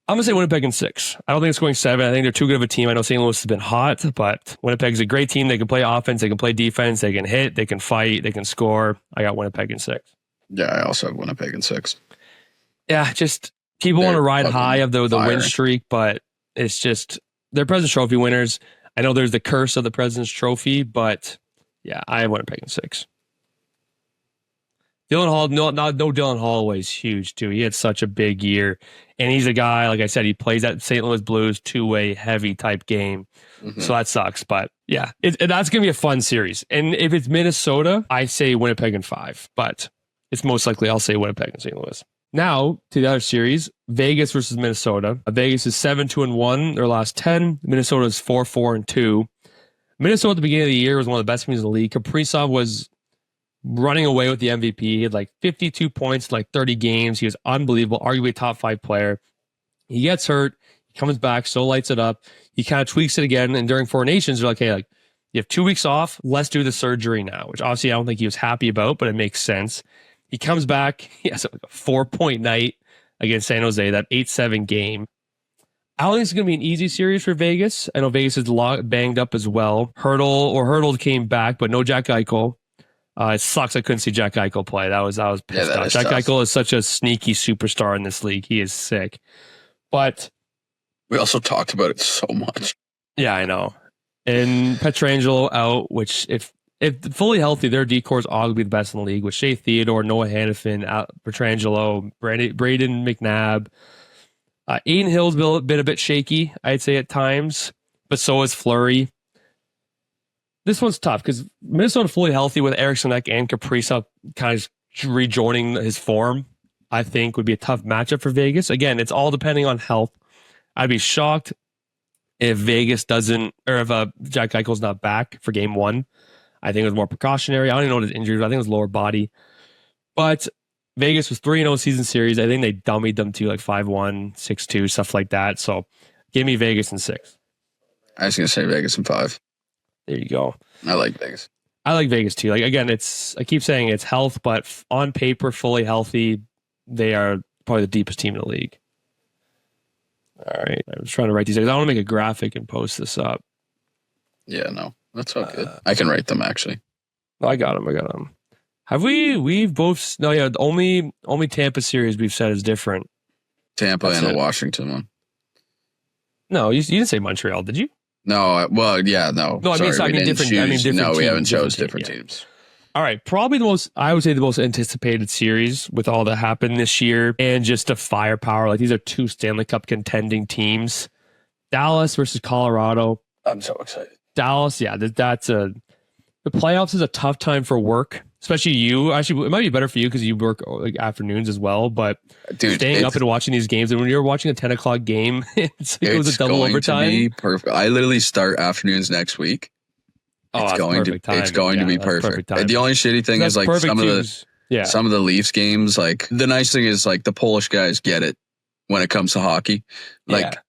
I'm going to say Winnipeg in 6. I don't think it's going 7. I think they're too good of a team. I know St. Louis has been hot, but Winnipeg's a great team. They can play offense. They can play defense. They can hit. They can fight. They can score. I got Winnipeg in 6. Yeah, I also have Winnipeg in 6. Yeah, just people want to ride high of the win streak, but it's just they're President's Trophy winners. I know there's the curse of the President's Trophy, but yeah, I have Winnipeg in 6. Dylan Hall, no Dylan Holloway is huge too. He had such a big year, and he's a guy, like I said, he plays that St. Louis Blues two-way heavy type game, so that sucks. But yeah, that's gonna be a fun series. And if it's Minnesota, I say Winnipeg in 5, but it's most likely I'll say Winnipeg and St. Louis. Now to the other series, Vegas versus Minnesota. Vegas is 7-2-1 their last 10. Minnesota is 4-4-2. Minnesota at the beginning of the year was one of the best teams in the league. Kaprizov was running away with the MVP. He had like 52 points, like 30 games. He was unbelievable, arguably a top 5 player. He gets hurt. He comes back, so lights it up. He kind of tweaks it again. And during Four Nations, they're like, hey, like you have 2 weeks off. Let's do the surgery now, which obviously I don't think he was happy about, but it makes sense. He comes back. He has like a 4-point night against San Jose, that 8-7 game. I don't think it's going to be an easy series for Vegas. I know Vegas is banged up as well. Hurdle came back, but no Jack Eichel. It sucks I couldn't see Jack Eichel play. That was pissed off. Jack Eichel is such a sneaky superstar in this league. He is sick. But we also talked about it so much. Yeah, I know. And Pietrangelo out, which if fully healthy, their decor is arguably the best in the league with Shea Theodore, Noah Hannafin, Pietrangelo, Braden McNabb. Aiden Hill's been a bit shaky, I'd say at times, but so is Fleury. This one's tough because Minnesota fully healthy with Eriksson Ek and Kaprizov kind of rejoining his form, I think would be a tough matchup for Vegas. Again, it's all depending on health. I'd be shocked if Vegas doesn't, or if Jack Eichel's not back for game 1. I think it was more precautionary. I don't even know what his injury was. I think it was lower body. But Vegas was 3-0 season series. I think they dummied them to like 5-1, 6-2, stuff like that. So give me Vegas in 6. I was going to say Vegas in 5. There you go. I like Vegas. I like Vegas too. Like again, I keep saying it's health, but on paper, fully healthy, they are probably the deepest team in the league. All right. I was trying to write these things. I want to make a graphic and post this up. Yeah, no. That's all good. I can write them actually. I got them. Have we've both, no, yeah, only Tampa series we've said is different. Tampa and the Washington one. No, you didn't say Montreal, did you? No, well, yeah, no. No, I mean different. No, we haven't teams, chose different teams. All right, probably I would say the most anticipated series with all that happened this year and just the firepower. Like these are 2 Stanley Cup contending teams. Dallas versus Colorado. I'm so excited. Dallas, yeah, the playoffs is a tough time for work, especially you. Actually, it might be better for you because you work like afternoons as well. But dude, staying up and watching these games, and when you're watching a 10 o'clock game, it was a double overtime. To be perfect. I literally start afternoons next week. It's going to be perfect. And the only shitty thing is like some of the Leafs games. Like the nice thing is like the Polish guys get it when it comes to hockey. Like. Yeah.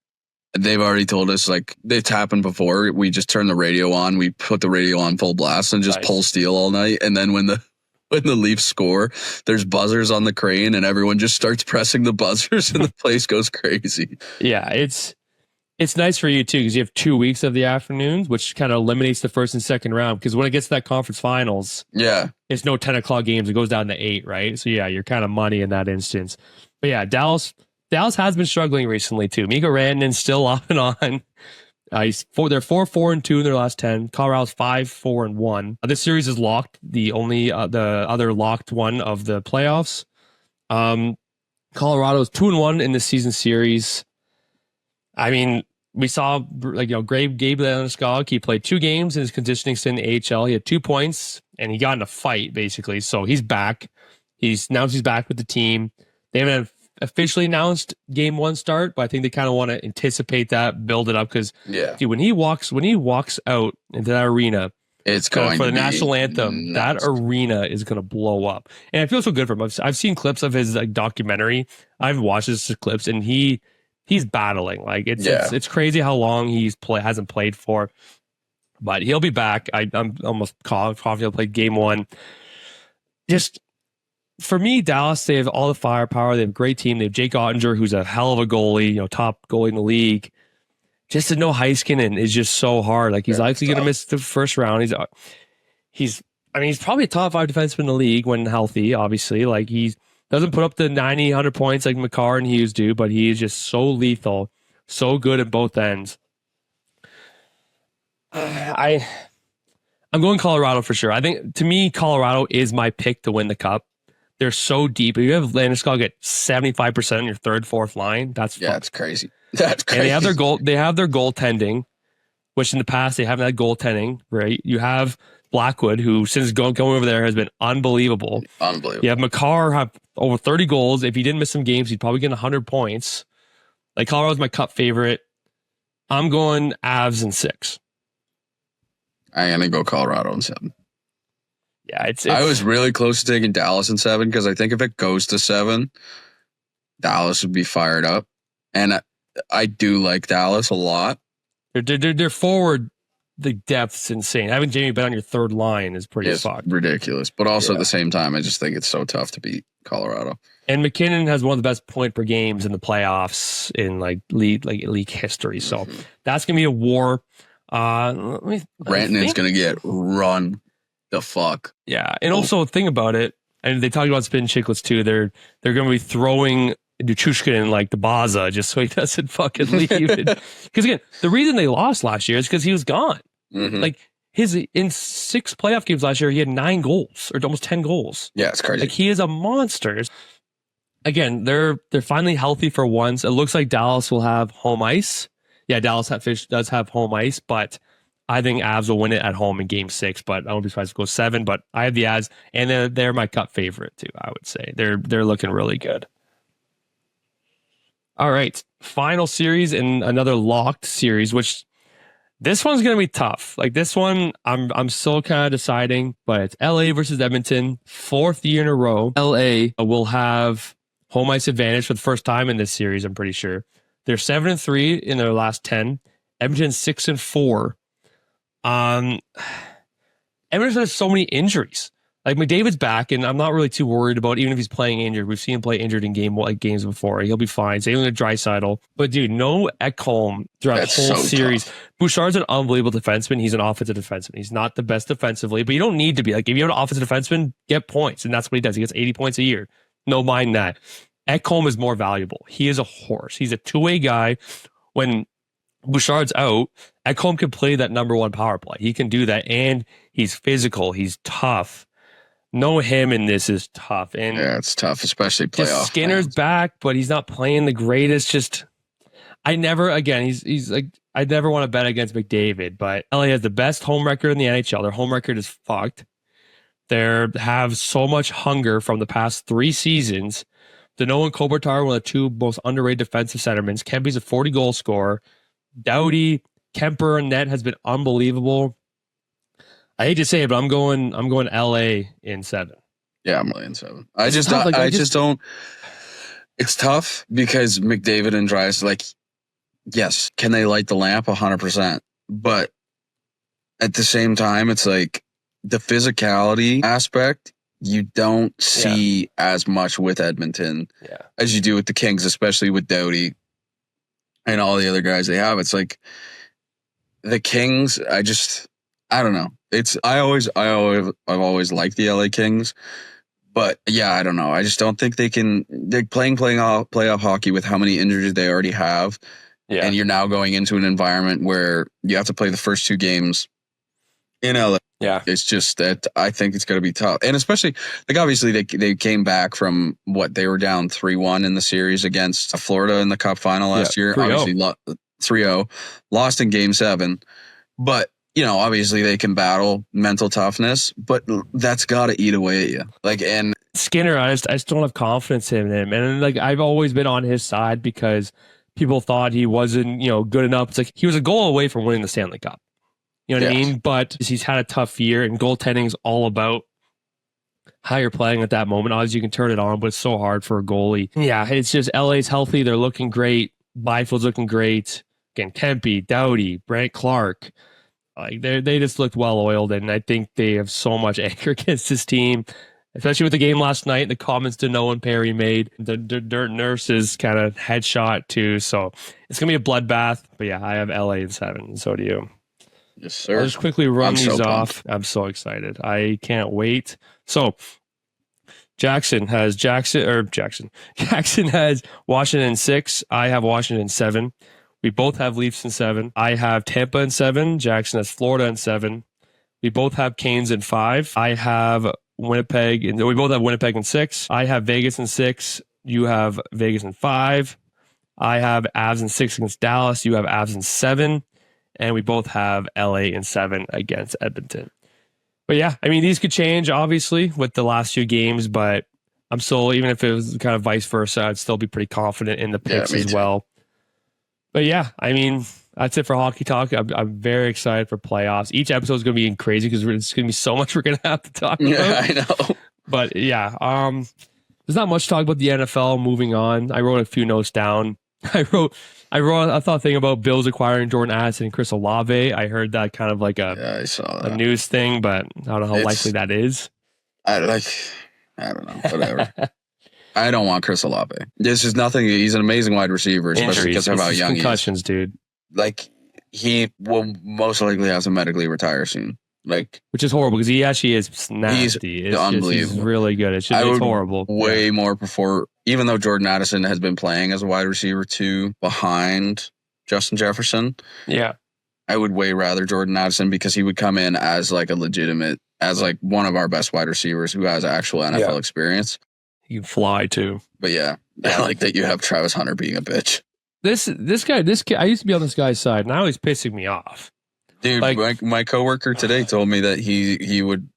They've already told us, like, it's happened before. We just turn the radio on. We put the radio on full blast and just pull steel all night. And then when the Leafs score, there's buzzers on the crane and everyone just starts pressing the buzzers and the place goes crazy. Yeah, it's nice for you, too, because you have 2 weeks of the afternoons, which kind of eliminates the first and second round. Because when it gets to that conference finals, it's no 10 o'clock games. It goes down to 8, right? So, yeah, you're kind of money in that instance. But, yeah, Dallas has been struggling recently too. Mikko Rantanen's still off and on. They're 4-4-2 in their last 10. Colorado's 5-4-1. This series is locked. The only the other locked one of the playoffs. Colorado's 2-1 in the season series. I mean, we saw Gabe Landeskog. He played 2 games in his conditioning stint in the AHL. He had 2 points and he got in a fight basically. So he's back. He's back with the team. They haven't officially announced game 1 start, but I think they kind of want to anticipate that, build it up because when he walks out into that arena, it's going for the national anthem. Nuts. That arena is going to blow up, and I feel so good for him. I've seen clips of his documentary. I've watched his clips, and he's battling. Like it's crazy how long hasn't played for. but he'll be back. I'm almost confident he'll play game 1. Just for me, Dallas, they have all the firepower. They have a great team. They have Jake Ottinger, who's a hell of a goalie, top goalie in the league. Just to know Heiskanen is just so hard. Like, he's likely going to miss the first round. He's probably a top 5 defenseman in the league when healthy, obviously. Like, he doesn't put up the 90, 100 points like McCarr and Hughes do, but he is just so lethal, so good at both ends. I'm going Colorado for sure. I think, to me, Colorado is my pick to win the Cup. They're so deep. If you have Landeskog get 75% on your third, fourth line, that's fun. It's crazy. That's crazy. And they have their goaltending, which in the past they haven't had goaltending, right? You have Blackwood, who since going over there has been unbelievable. Unbelievable. You have McCarr have over 30 goals. If he didn't miss some games, he'd probably get 100 points. Like, Colorado's my Cup favorite. I'm going Avs in 6. I'm going to go Colorado in 7. Yeah, it's I was really close to taking Dallas in 7 because I think if it goes to 7, Dallas would be fired up. And I do like Dallas a lot. Their forward, the depth's insane. Having Jamie Benn on your third line is pretty fucked. Ridiculous. But also at the same time, I just think it's so tough to beat Colorado. And McKinnon has one of the best point per games in the playoffs in league history. So that's gonna be a war. Brandon is gonna get run the fuck. Yeah, and also think about it. And they talked about spin chicklets too. They're gonna be throwing Duchushkin in like the Baza just so he doesn't fucking leave. Because again, the reason they lost last year is because he was gone. Like, in 6 playoff games last year, he had 9 goals or almost 10 goals. Yeah, it's crazy. Like, he is a monster. Again, they're finally healthy for once. It looks like Dallas will have home ice. Yeah, Dallas does have home ice, but I think Avs will win it at home in game 6. But I won't be surprised if it goes 7. But I have the Avs, and they're my Cup favorite too. I would say they're looking really good. All right, final series and another locked series, which this one's gonna be tough. Like, this one, I'm still kind of deciding, but it's LA versus Edmonton, 4th year in a row. LA will have home ice advantage for the first time in this series. I'm pretty sure they're 7-3 in their last 10. Edmonton 6-4. Edmonton has so many injuries. Like, McDavid's back, and I'm not really too worried about, even if he's playing injured. We've seen him play injured in games before. He'll be fine. Same with Draisaitl. But dude, no Ekholm throughout the whole series. Tough. Bouchard's an unbelievable defenseman. He's an offensive defenseman. He's not the best defensively, but you don't need to be. Like, if you have an offensive defenseman, get points, and that's what he does. He gets 80 points a year. No mind that. Ekholm is more valuable. He is a horse. He's a two-way guy. When Bouchard's out, Ekholm can play that number 1 power play. He can do that, and he's physical. He's tough. Know him in this is tough. And yeah, it's tough, especially playoff. Skinner's back, but he's not playing the greatest. Just, I never want to bet against McDavid, but LA has the best home record in the NHL. Their home record is fucked. They have so much hunger from the past 3 seasons. Danault and Kopitar, one of the 2 most underrated defensive centermen. Kempe's a 40-goal scorer. Doughty, Kemper, and net has been unbelievable. I hate to say it, but I'm going LA in 7. Yeah, I'm in 7. I just don't. It's tough because McDavid and Dries, like, yes, can they light the lamp 100%? But at the same time, it's like the physicality aspect you don't see as much with Edmonton as you do with the Kings, especially with Doughty and all the other guys they have. It's like the Kings. I don't know. I've always liked the LA Kings, but yeah, I don't know. I just don't think they're playing playoff hockey with how many injuries they already have. Yeah. And you're now going into an environment where you have to play the first 2 games in LA. Yeah. It's just that I think it's going to be tough. And especially, like, obviously they came back from what they were down 3-1 in the series against Florida in the Cup final last year. 3-0. Obviously 3-0, lost in game 7, but you know, obviously they can battle mental toughness, but that's got to eat away at you. Like, and Skinner, I just don't have confidence in him. And like, I've always been on his side because people thought he wasn't, good enough. It's like he was a goal away from winning the Stanley Cup. You know what I mean? But he's had a tough year, and goaltending is all about how you're playing at that moment. Obviously, you can turn it on, but it's so hard for a goalie. Yeah, it's just LA's healthy. They're looking great. Byfield's looking great. Again, Kempe, Doughty, Brant Clark. Like they just looked well oiled, and I think they have so much anger against this team, especially with the game last night. The comments to Noah and Perry made the Dirt Nurses kind of headshot too. So it's gonna be a bloodbath. But yeah, I have LA in 7, and so do you. Yes, sir. I'll just quickly run these so off. I'm so excited. I can't wait. So Jackson has Washington in 6. I have Washington in 7. We both have Leafs in 7. I have Tampa in 7. Jackson has Florida in 7. We both have Canes in 5. I have Winnipeg, and we both have Winnipeg in 6. I have Vegas in 6. You have Vegas in 5. I have Avs in 6 against Dallas. You have Avs in 7. And we both have LA in 7 against Edmonton. But yeah, I mean, these could change, obviously, with the last few games, but I'm still, even if it was kind of vice versa, I'd still be pretty confident in the picks as well. But yeah, I mean, that's it for Hockey Talk. I'm very excited for playoffs. Each episode is going to be crazy because it's going to be so much we're going to have to talk about. Yeah, I know. But yeah, there's not much to talk about the NFL. Moving on, I wrote a few notes down. I thought a thing about Bills acquiring Jordan Addison and Chris Olave. I heard that kind of like I saw that. a news thing, but I don't know how likely that is. I don't know. Whatever. I don't want Chris Olave. This is nothing. He's an amazing wide receiver, especially because of how young he is. Concussions, dude. Like, he will most likely have to medically retire soon. Like, which is horrible because he actually is nasty. He's unbelievable. He's really good. It's horrible. Way more prefer, even though Jordan Addison has been playing as a wide receiver 2 behind Justin Jefferson. Yeah. I would way rather Jordan Addison because he would come in as like a legitimate, as like one of our best wide receivers who has actual NFL experience. He can fly too. But yeah, I like that you have Travis Hunter being a bitch. This guy, I used to be on this guy's side. Now he's pissing me off. Dude, like, my coworker today told me that he would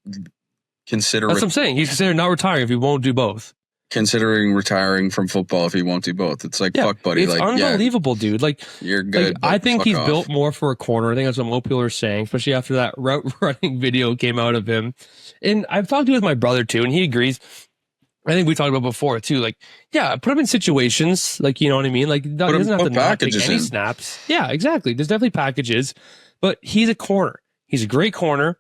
consider. That's what I'm saying. He's considering not retiring if he won't do both. Considering retiring from football if he won't do both. It's like, fuck, buddy. It's like, unbelievable, dude. Like, you're good. Like, I think he's off. built more for a corner. I think that's what most people are saying, especially after that route running video came out of him. And I've talked to with my brother too, and he agrees. I think we talked about before too. Like, yeah, put him in situations. Like, you know what I mean? Like, he doesn't have to not take any snaps. Yeah, exactly. There's definitely packages, but he's a corner. He's a great corner.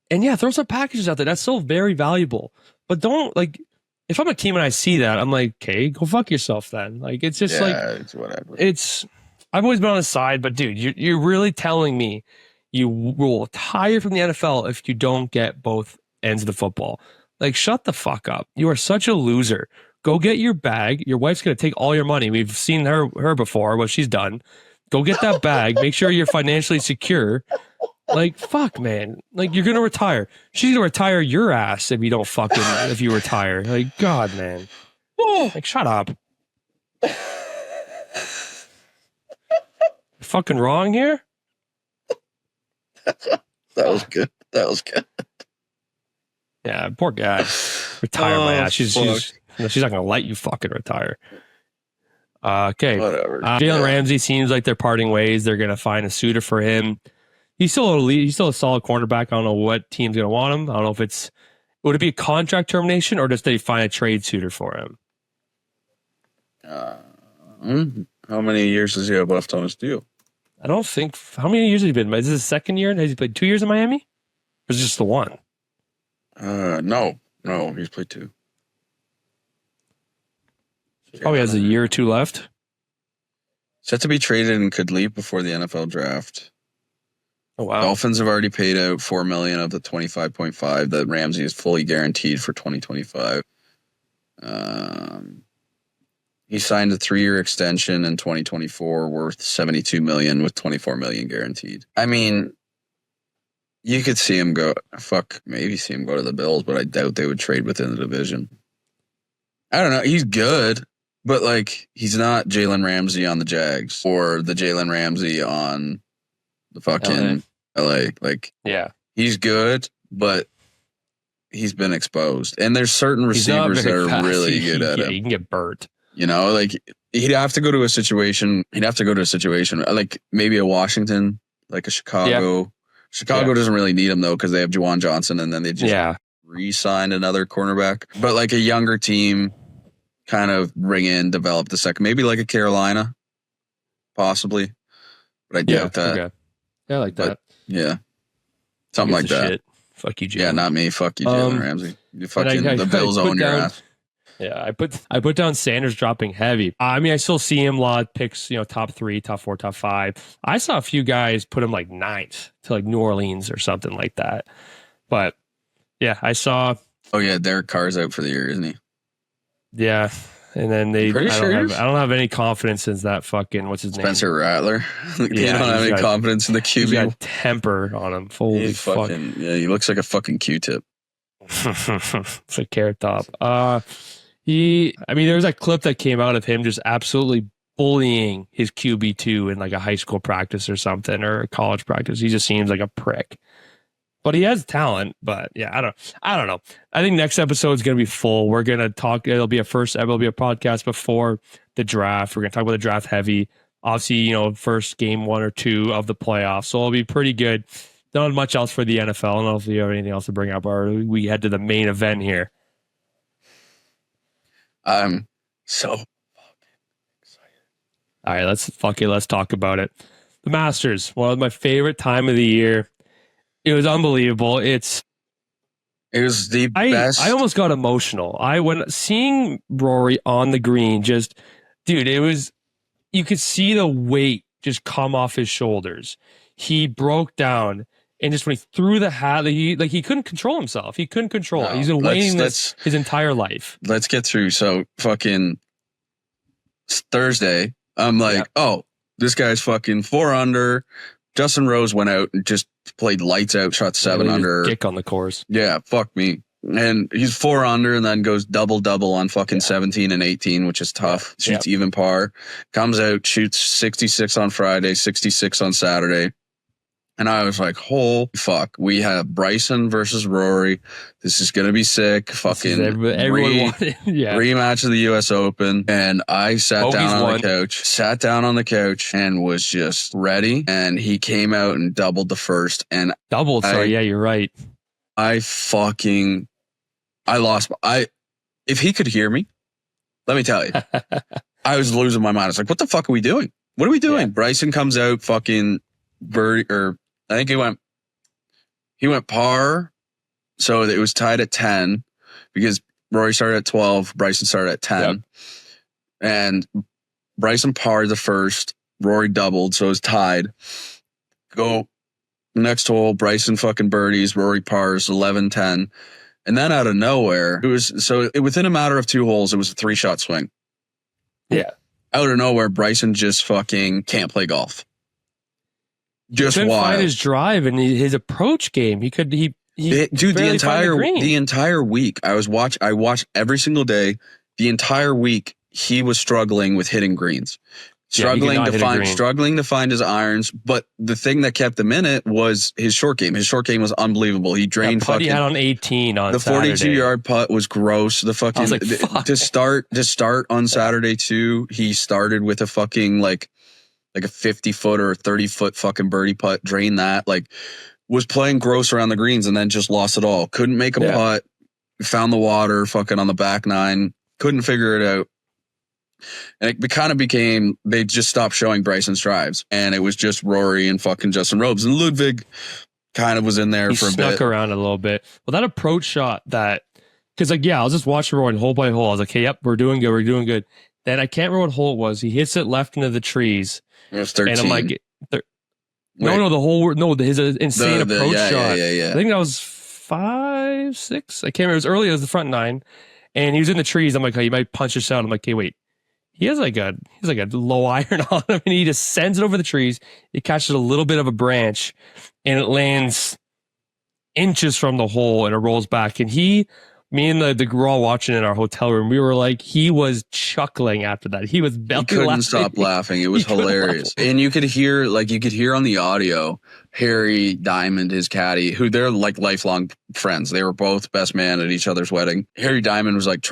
And yeah, throw some packages out there. That's so very valuable. But don't, like, if I'm a team and I see that, I'm like, okay, go fuck yourself then. Like, it's just it's whatever. I've always been on the side, but dude, you're really telling me you will retire from the NFL if you don't get both ends of the football. Like, shut the fuck up. You are such a loser. Go get your bag. Your wife's going to take all your money. We've seen her before, what she's done. Go get that bag. Make sure you're financially secure. Like, fuck, man. Like, you're going to retire. She's going to retire your ass if you don't if you retire. Like, God, man. Like, shut up. Fucking wrong here? That was good. Yeah, poor guy. Retire my ass. She's not going to let you fucking retire. Okay. Whatever. Jalen Ramsey seems like they're parting ways. They're going to find a suitor for him. He's still a solid cornerback. I don't know what team's going to want him. I don't know if would it be a contract termination or does they find a trade suitor for him? How many years does he have left on his deal? I don't think. How many years has he been? Is this his second year? Has he played 2 years in Miami? Or is it just the one? No, he's played 2. He probably has a year or 2 left. Set to be traded and could leave before the NFL draft. Oh wow! Dolphins have already paid out $4 million of the $25.5 that Ramsey is fully guaranteed for 2025. He signed a 3-year extension in 2024 worth $72 million with $24 million guaranteed. I mean, you could see him go. Maybe see him go to the Bills, but I doubt they would trade within the division. I don't know. He's good, but like he's not Jalen Ramsey on the Jags or the Jalen Ramsey on the fucking LA. Like, yeah, he's good, but he's been exposed. And there's certain receivers that are really good at it. He can get burnt. You know, like he'd have to go to a situation. Like maybe a Washington, like a Chicago. Yeah. Chicago doesn't really need him though because they have Juwan Johnson, and then they just re-signed another cornerback. But like a younger team, kind of bring in, develop the second, maybe like a Carolina, possibly. But I doubt that. Okay. Yeah, I like that. Yeah. Something like Gives a that. shit. Fuck you, Jalen. Yeah, not me. Fuck you, Jalen Ramsey. You fucking the Bills own your ass. Yeah, I put down Sanders dropping heavy. I mean, I still see him a lot picks, top 3, top 4, top 5. I saw a few guys put him like 9th to like New Orleans or something like that. But yeah, I saw. Oh yeah, Derek Carr's out for the year, isn't he? Yeah, and then I don't don't have any confidence in that fucking what's his Spencer name? Rattler. You don't have any confidence in the QB. He's got temper on him. Holy fuck! Yeah, he looks like a fucking Q-tip. It's a carrot top. There's that clip that came out of him just absolutely bullying his QB2 in like a high school practice or something, or a college practice. He just seems like a prick. But he has talent. But yeah, I don't know. I think next episode is going to be full. We're going to talk. It'll be a podcast before the draft. We're going to talk about the draft heavy. Obviously, first game 1 or 2 of the playoffs. So it'll be pretty good. Not much else for the NFL. I don't know if you have anything else to bring up, or we head to the main event here. I'm so fucking excited. All right, let's talk about it. The Masters, one of my favorite time of the year. It was unbelievable. It was the best. I almost got emotional. When seeing Rory on the green, it was, you could see the weight just come off his shoulders. He broke down, and just when he threw the hat, he couldn't control himself. He couldn't control it. He's been waiting this his entire life. Let's get through. So fucking Thursday, I'm like, oh, this guy's fucking 4 under. Justin Rose went out and just played lights out, shot 7 under. Kick on the course. Yeah, fuck me. And he's 4 under and then goes double on fucking 17 and 18, which is tough. Shoots even par. Comes out, shoots 66 on Friday, 66 on Saturday. And I was like, holy fuck. We have Bryson versus Rory. This is going to be sick. Fucking everyone wanted. Yeah. Rematch of the U.S. Open. And I sat down on the couch and was just ready. And he came out and doubled the first. And you're right. If he could hear me, let me tell you, I was losing my mind. I was like, what the fuck are we doing? What are we doing? Yeah. Bryson comes out fucking birdie, or I think he went par. So it was tied at 10 because Rory started at 12. Bryson started at 10. Yep. And Bryson parred the first. Rory doubled. So it was tied. Go next hole. Bryson fucking birdies. Rory pars 11-10. And then out of nowhere, within a matter of 2 holes, it was a 3-shot swing. Yeah. Out of nowhere, Bryson just fucking can't play golf. Just couldn't wild. Find his drive and his approach game. The entire week I watched every single day. The entire week he was struggling with hitting greens, struggling to find his irons. But the thing that kept him in it was his short game. His short game was unbelievable. He drained putt he had on 18 on the Saturday. 42-yard putt was gross. The fucking to start on Saturday too. He started with a fucking like a 50-foot or 30-foot fucking birdie putt, drained that, was playing gross around the greens and then just lost it all. Couldn't make a putt, found the water fucking on the back 9, couldn't figure it out. And it kind of became, they just stopped showing Bryson's drives and it was just Rory and fucking Justin Rose. And Ludwig kind of was in there for a bit. He snuck around a little bit. Well, that approach shot because I was just watching Rory hole by hole. I was like, hey, yep, we're doing good. Then I can't remember what hole it was. He hits it left into the trees. It was 13. And I'm like, his insane approach shot. Yeah. I think that was 5, 6. I can't remember. It was early. It was the front 9. And he was in the trees. I'm like, oh, you might punch this out. I'm like, hey, wait. He has like a low iron on him. And he just sends it over the trees. It catches a little bit of a branch. And it lands inches from the hole. And it rolls back. And me and the girl watching in our hotel room, we were like, he was chuckling after that. He was belly laughing. He couldn't stop laughing. It was hilarious. And you could hear on the audio, Harry Diamond, his caddy, who they're like lifelong friends. They were both best man at each other's wedding. Harry Diamond was like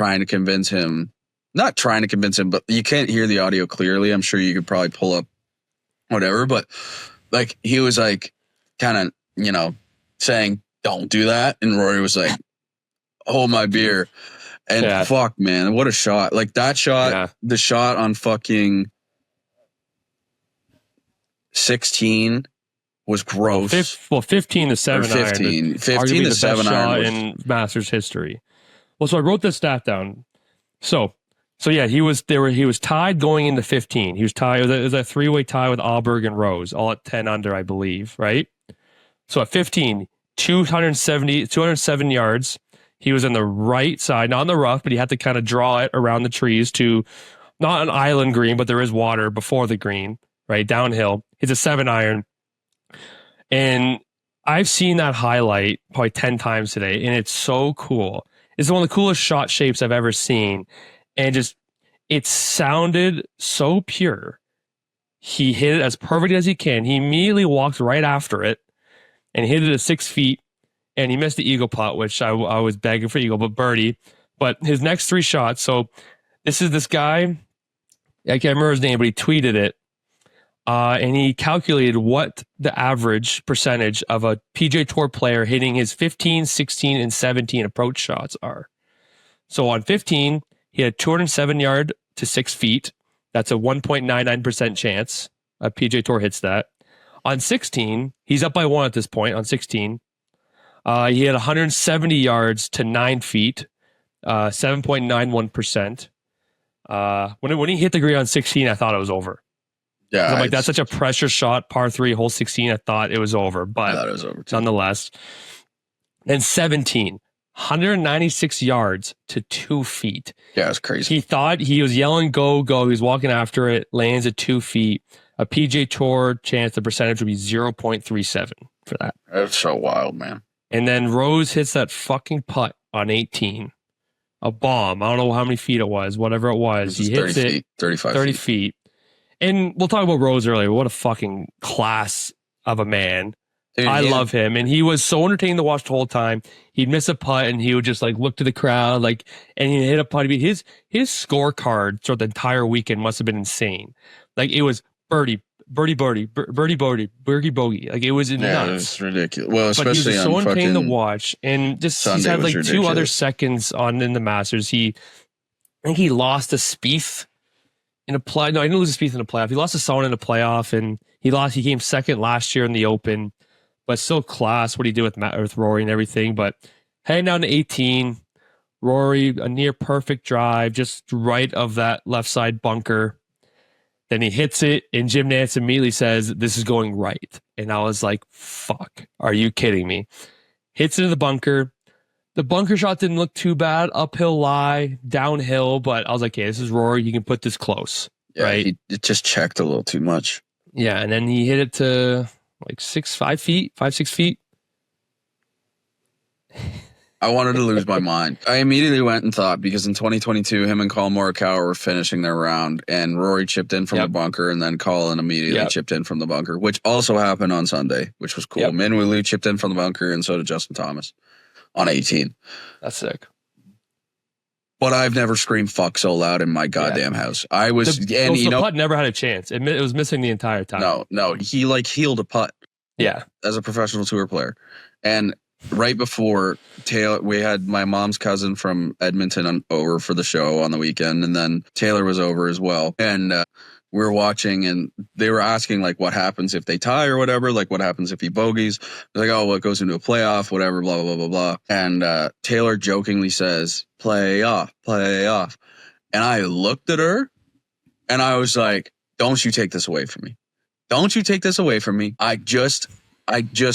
not trying to convince him, but you can't hear the audio clearly. I'm sure you could probably pull up whatever, but like he was like kind of, saying, don't do that. And Rory was like, hold my beer. And fuck, man, what a shot. Like that shot, the shot on fucking 16 was gross. 15 to 7 Or 15. iron. 15 arguably to the 7 best iron shot was- in Masters history. Well, so I wrote this stat down. So yeah, he was tied going into 15. He was tied. It was a 3-way tie with Auberg and Rose, all at 10 under, I believe, right? So at 15, 207 yards. He was on the right side, not on the rough, but he had to kind of draw it around the trees to not an island green, but there is water before the green, right? Downhill. It's a 7 iron. And I've seen that highlight probably 10 times today, and it's so cool. It's one of the coolest shot shapes I've ever seen. And just, it sounded so pure. He hit it as perfect as he can. He immediately walked right after it and hit it at 6 feet. And he missed the eagle putt, which I was begging for eagle, but birdie. But his next 3 shots. So this is this guy. I can't remember his name, but he tweeted it. And he calculated what the average percentage of a PGA Tour player hitting his 15, 16, and 17 approach shots are. So on 15, he had 207 yard to 6 feet. That's a 1.99% chance a PGA Tour hits that. On 16, he's up by 1 at this point. On 16, he had 170 yards to 9 feet, 7.91%. When he hit the green on 16, I thought it was over. Yeah, I'm like, that's such a pressure shot, par 3, hole 16. I thought it was over, but I thought it was over too. nonetheless. And 17, 196 yards to 2 feet. Yeah, it's crazy. He thought he was yelling, go, go. He was walking after it, lands at 2 feet. A PGA Tour chance, the percentage would be 0.37 for that. That's so wild, man. And then Rose hits that fucking putt on 18. A bomb. I don't know how many feet it was, whatever it was. This He is hits 30 it feet, 35 30 feet. feet. And we'll talk about Rose earlier. What a fucking class of a man. Dude, I love him. And he was so entertaining to watch the whole time. He'd miss a putt and he would just like look to the crowd, like, and he'd hit a putt. His scorecard throughout the entire weekend must have been insane. Like it was birdie, bogey. Like it was nuts. Yeah, it's ridiculous. Well, But he was especially just so on entertaining to fucking watch. And just he's Sunday had was like 2 other ridiculous. seconds on in the Masters. I think he lost to Spieth in a play. No, he didn't lose to Spieth in a playoff. He lost to someone in a playoff, and he came second last year in the Open. But still class what he did with Rory and everything. But heading down to 18, Rory, a near perfect drive, just right of that left side bunker. Then he hits it, and Jim Nantz immediately says, "This is going right." And I was like, "Fuck, are you kidding me?" Hits into the bunker. The bunker shot didn't look too bad. Uphill lie, downhill, but I was like, "Okay, this is Rory. You can put this close." yeah, right? it just checked a little too much. Yeah, and then he hit it to like 5 6 feet. I wanted to lose my mind. I immediately went and thought, because in 2022, him and Colin Morikawa were finishing their round, and Rory chipped in from the bunker, and then Colin immediately chipped in from the bunker, which also happened on Sunday, which was cool. Minwoo Lee chipped in from the bunker, and so did Justin Thomas on 18. That's sick. But I've never screamed fuck so loud in my goddamn house. I was, the putt never had a chance. It was missing the entire time. No, he like healed a putt. Yeah. As a professional tour player. And right before Taylor, we had my mom's cousin from Edmonton over for the show on the weekend, and then Taylor was over as well. And we were watching, and they were asking like, what happens if they tie or whatever? Like, what happens if he bogeys? They're like, oh, well, it goes into a playoff, whatever, blah, blah, blah, blah, blah. And Taylor jokingly says, play off. And I looked at her, and I was like, don't you take this away from me. Don't you take this away from me. I just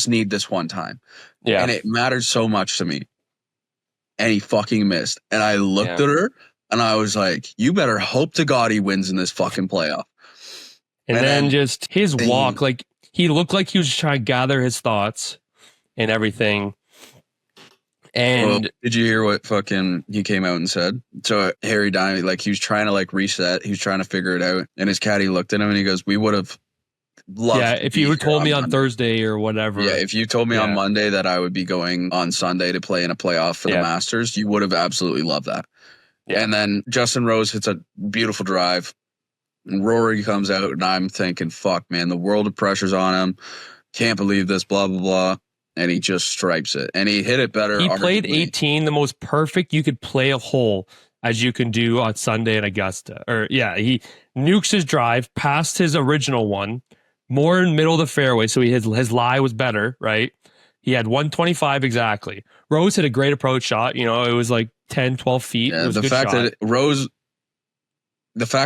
need this one time. Yeah. And it mattered so much to me. And he fucking missed. And I looked at her, and I was like, you better hope to God he wins in this fucking playoff. And then just his walk, like he looked like he was trying to gather his thoughts and everything. And did you hear what fucking he came out and said? So Harry Diney, like he was trying to like reset. He was trying to figure it out. And his caddy looked at him and he goes, we would have loved. Yeah, if you would told me on Thursday or whatever. Yeah, if you told me on Monday that I would be going on Sunday to play in a playoff for the Masters, you would have absolutely loved that. Yeah. And then Justin Rose hits a beautiful drive. And Rory comes out, and I'm thinking, fuck, man, the world of pressure's on him. Can't believe this, blah, blah, blah. And he just stripes it. And he hit it better. He played 18, the most perfect you could play a hole as you can do on Sunday in Augusta. He nukes his drive past his original one, more in middle of the fairway. So his lie was better, right? He had 125 exactly. Rose hit a great approach shot. You know, it was like 10, 12 feet. Yeah, it was a the good fact shot.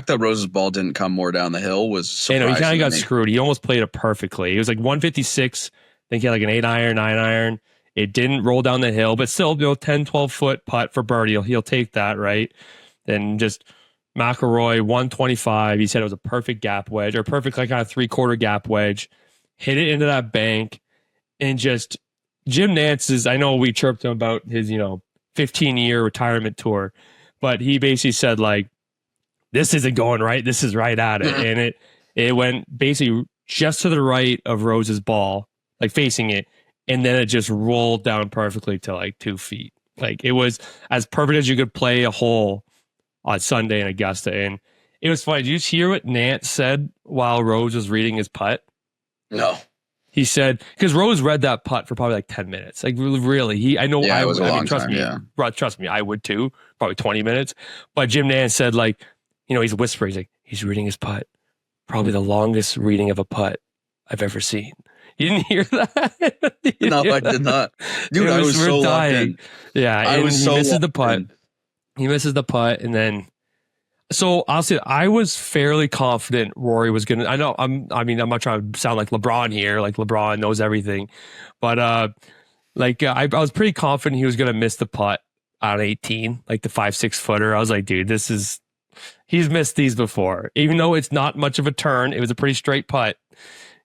that Rose's ball didn't come more down the hill was surprising. He kind of got to me. screwed. He almost played it perfectly. It was like 156. I think he had like an 8 iron, 9 iron. It didn't roll down the hill, but still, 10, 12 foot putt for birdie. He'll take that, right? Then just McIlroy, 125. He said it was a perfect gap wedge, or perfect like kind of 3/4 gap wedge. Hit it into that bank, and just Jim Nance I know we chirped him about his 15-year retirement tour, but he basically said like, this isn't going right. This is right at it, and it went basically just to the right of Rose's ball, like facing it, and then it just rolled down perfectly to like 2 feet. Like it was as perfect as you could play a hole on Sunday in Augusta. And it was funny. Did you hear what Nance said while Rose was reading his putt? No. He said, because Rose read that putt for probably like 10 minutes. Like really, I know Yeah, I it was would. a I long mean, trust time, me, yeah. trust me, I would too. Probably 20 minutes. But Jim Nance said, like, he's whispering. He's like, he's reading his putt. Probably the longest reading of a putt I've ever seen. You didn't hear that? No, I did not. Dude, I was so locked in. Yeah, I was so he misses the locked putt. in. He misses the putt, and then. So honestly, I was fairly confident Rory was gonna. I'm not trying to sound like LeBron here. Like LeBron knows everything, but I was pretty confident he was gonna miss the putt on 18, like the 5-6 footer. I was like, dude, he's missed these before. Even though it's not much of a turn, it was a pretty straight putt.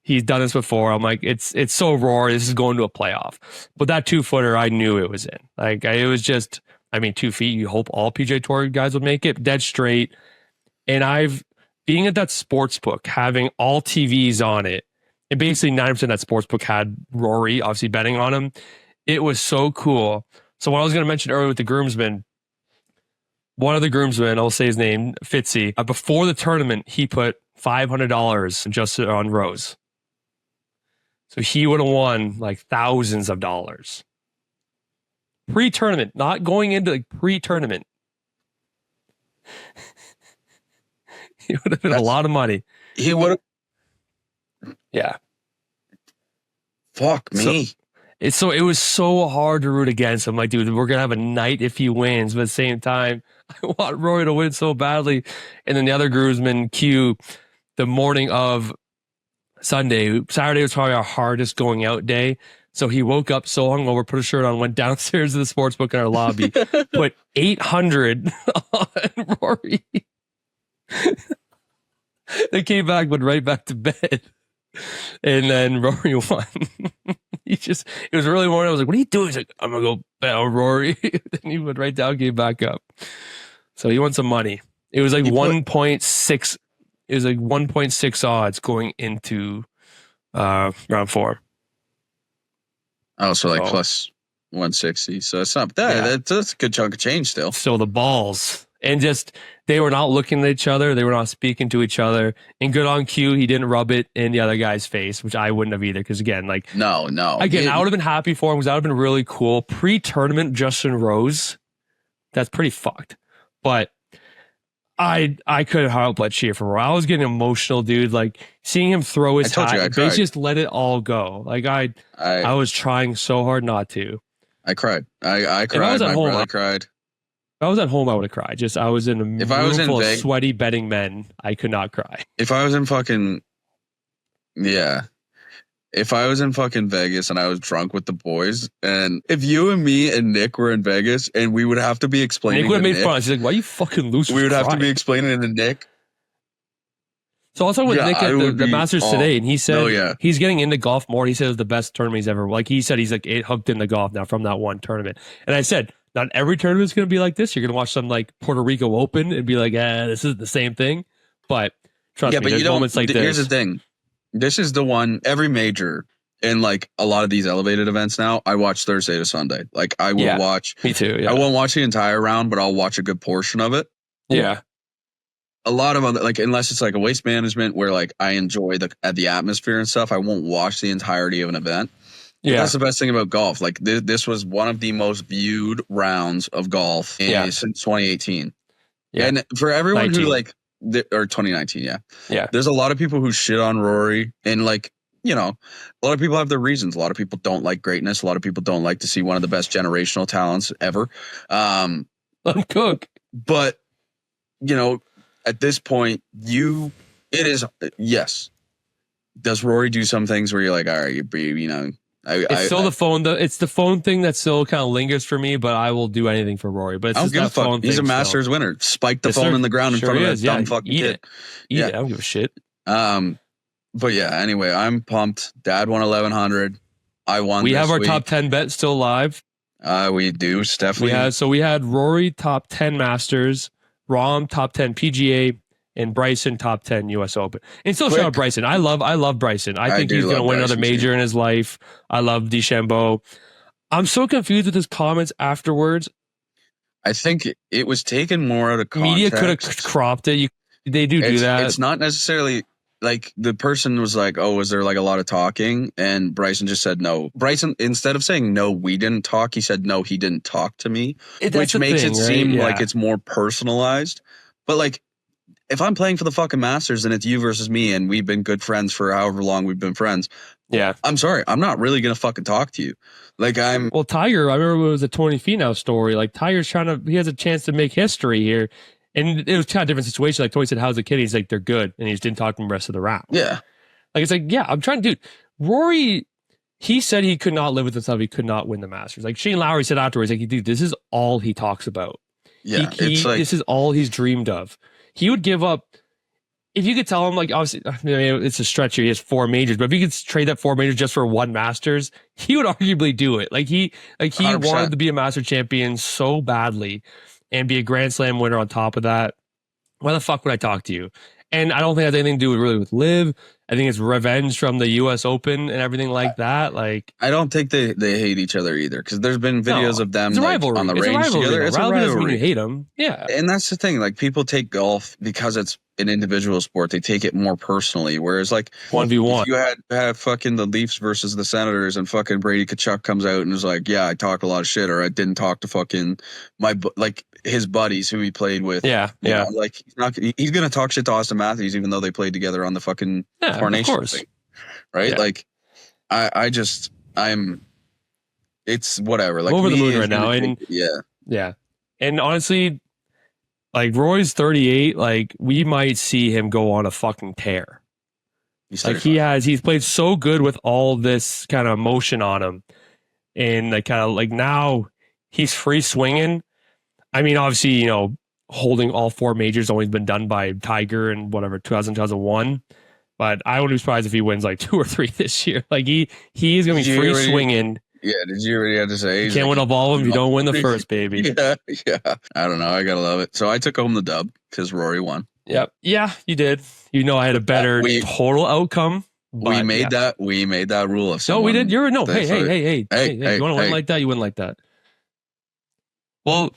He's done this before. I'm like, it's so Rory. This is going to a playoff. But that 2-footer, I knew it was in. Like it was just. 2 feet, you hope all PGA Tour guys would make it dead straight. And being at that sports book, having all TVs on it, and basically 90% of that sports book had Rory obviously betting on him. It was so cool. So what I was going to mention earlier with the groomsmen, one of the groomsmen, I'll say his name, Fitzy, before the tournament, he put $500 just on Rose. So he would have won like thousands of dollars. Pre-tournament, not going into like pre-tournament. He would have been a lot of money. He would have. Yeah. Fuck me. It was so hard to root against him. Like, dude, we're gonna have a night if he wins, but at the same time, I want Rory to win so badly. And then the other groomsman, Q, the morning of Saturday was probably our hardest going out day. So he woke up so hungover, put a shirt on, went downstairs to the sports book in our lobby, put 800 on Rory. They came back, went right back to bed. And then Rory won. It was really morning. I was like, what are you doing? He's like, I'm going to go bet on Rory. Then he went right down, came back up. So he won some money. It was like 1.6. It was like 1.6 odds going into round 4. Oh, so like plus 160. So it's not that. Yeah. That's a good chunk of change still. So the balls. And just, they were not looking at each other. They were not speaking to each other. And good on Q, he didn't rub it in the other guy's face, which I wouldn't have either. Because again, like... No. Again, I would have been happy for him because that would have been really cool. Pre-tournament Justin Rose, that's pretty fucked. But I couldn't help but cheer for Rory. I was getting emotional, dude. Like, seeing him throw his hat, they just let it all go. Like, I was trying so hard not to. I cried. I cried. My brother cried. If I was at home, I would have cried. I was in a room full of sweaty betting men. I could not cry. If I was in fucking Vegas and I was drunk with the boys, and if you and me and Nick were in Vegas and we would have to be explaining, Nick would have made fun. He's like, "Why are you fucking loose?" We would have to be explaining to Nick. So I was talking with Nick at the Masters today, and he said he's getting into golf more. He said it was the best tournament he's ever. Like he said, he's like hooked into golf now from that one tournament. And I said, not every tournament is going to be like this. You're going to watch some like Puerto Rico Open and be like, this is the same thing. But trust me, there's moments like this. Here's the thing. This is the one, every major, and like a lot of these elevated events now, I watch Thursday to Sunday. Like I will watch. Me too. Yeah. I won't watch the entire round, but I'll watch a good portion of it. Yeah. A lot of other, like, unless it's like a waste management where like I enjoy the atmosphere and stuff, I won't watch the entirety of an event. Yeah, that's the best thing about golf. Like this was one of the most viewed rounds of golf since 2018. Yeah. And for everyone who like or 2019, yeah. Yeah. There's a lot of people who shit on Rory, and like, you know, a lot of people have their reasons. A lot of people don't like greatness. A lot of people don't like to see one of the best generational talents ever. Cook. But, you know, at this point, yes. Does Rory do some things where you're like, all right, you know, it's still the phone. It's the phone thing that still kind of lingers for me, but I will do anything for Rory. But it's I don't just give a that fuck. phone He's a thing Masters still. winner. Spike the Yes, phone sir. in the ground in Sure front of he that is. dumb fucking Eat kid. it. Eat it. I don't give a shit. But yeah, anyway, I'm pumped. Dad won 1100. I won. We this have our week. top 10 bet still live. We do, definitely. We had Rory top 10 Masters, Rom top 10 PGA, and Bryson top 10 US Open. And still shout out Bryson. I love Bryson. I think he's going to win another major in his life. I love DeChambeau. I'm so confused with his comments afterwards. I think it was taken more out of context. Media could have cropped it. They do that. It's not necessarily like the person was like, oh, was there like a lot of talking? And Bryson just said no. Bryson, instead of saying no, we didn't talk, he said no, he didn't talk to me, which makes it seem like it's more personalized. But like, if I'm playing for the fucking Masters and it's you versus me and we've been good friends for however long we've been friends, I'm sorry, I'm not really gonna fucking talk to you. Like Well, Tiger, I remember it was a 20 feet now story. Like Tiger's he has a chance to make history here. And it was kind of a different situation. Like Tony said, how's the kid? He's like, they're good. And he just didn't talk to him the rest of the round. Yeah. Like, it's like, yeah, I'm trying to, dude, Rory, he said he could not live with himself. He could not win the Masters. Like Shane Lowry said afterwards, like, dude, this is all he talks about. Yeah. This is all he's dreamed of. He would give up. If you could tell him, like, obviously, I mean, it's a stretch here. He has 4 majors, but if you could trade that 4 majors just for 1 Masters, he would arguably do it. Like he 100%. Wanted to be a Master champion so badly and be a Grand Slam winner on top of that. Why the fuck would I talk to you? And I don't think it has anything to do with Liv. I think it's revenge from the U.S. Open and everything like that. Like, I don't think they hate each other either, because there's been videos of them like, on the range together. It's a rivalry. Doesn't mean you hate them. Yeah, and that's the thing. Like, people take golf because it's an individual sport. They take it more personally. Whereas, like 1v1, you had fucking the Leafs versus the Senators, and fucking Brady Tkachuk comes out and is like, "Yeah, I talked a lot of shit, or I didn't talk to fucking his buddies who he played with." Yeah. You know, like he's gonna talk shit to Austin Matthews, even though they played together on the fucking coronation thing, right? Yeah. Like, it's whatever. Like, I'm over the moon right now, and yeah. And honestly, like, Roy's 38. Like, we might see him go on a fucking tear. He's played so good with all this kind of emotion on him, and like kind of like now he's free swinging. I mean, obviously, you know, holding all 4 majors always been done by Tiger and whatever 2001. But I wouldn't be surprised if he wins like 2 or 3 this year. Like he is gonna be free swinging. Yeah, did you already have to say? You can't win all of them if you don't win the first, baby. Yeah. I don't know. I gotta love it. So I took home the dub because Rory won. Yep. Yeah, you did. You know, I had a better total outcome. We made that rule of. No, we did. Hey. You want to win like that? You win like that. Well.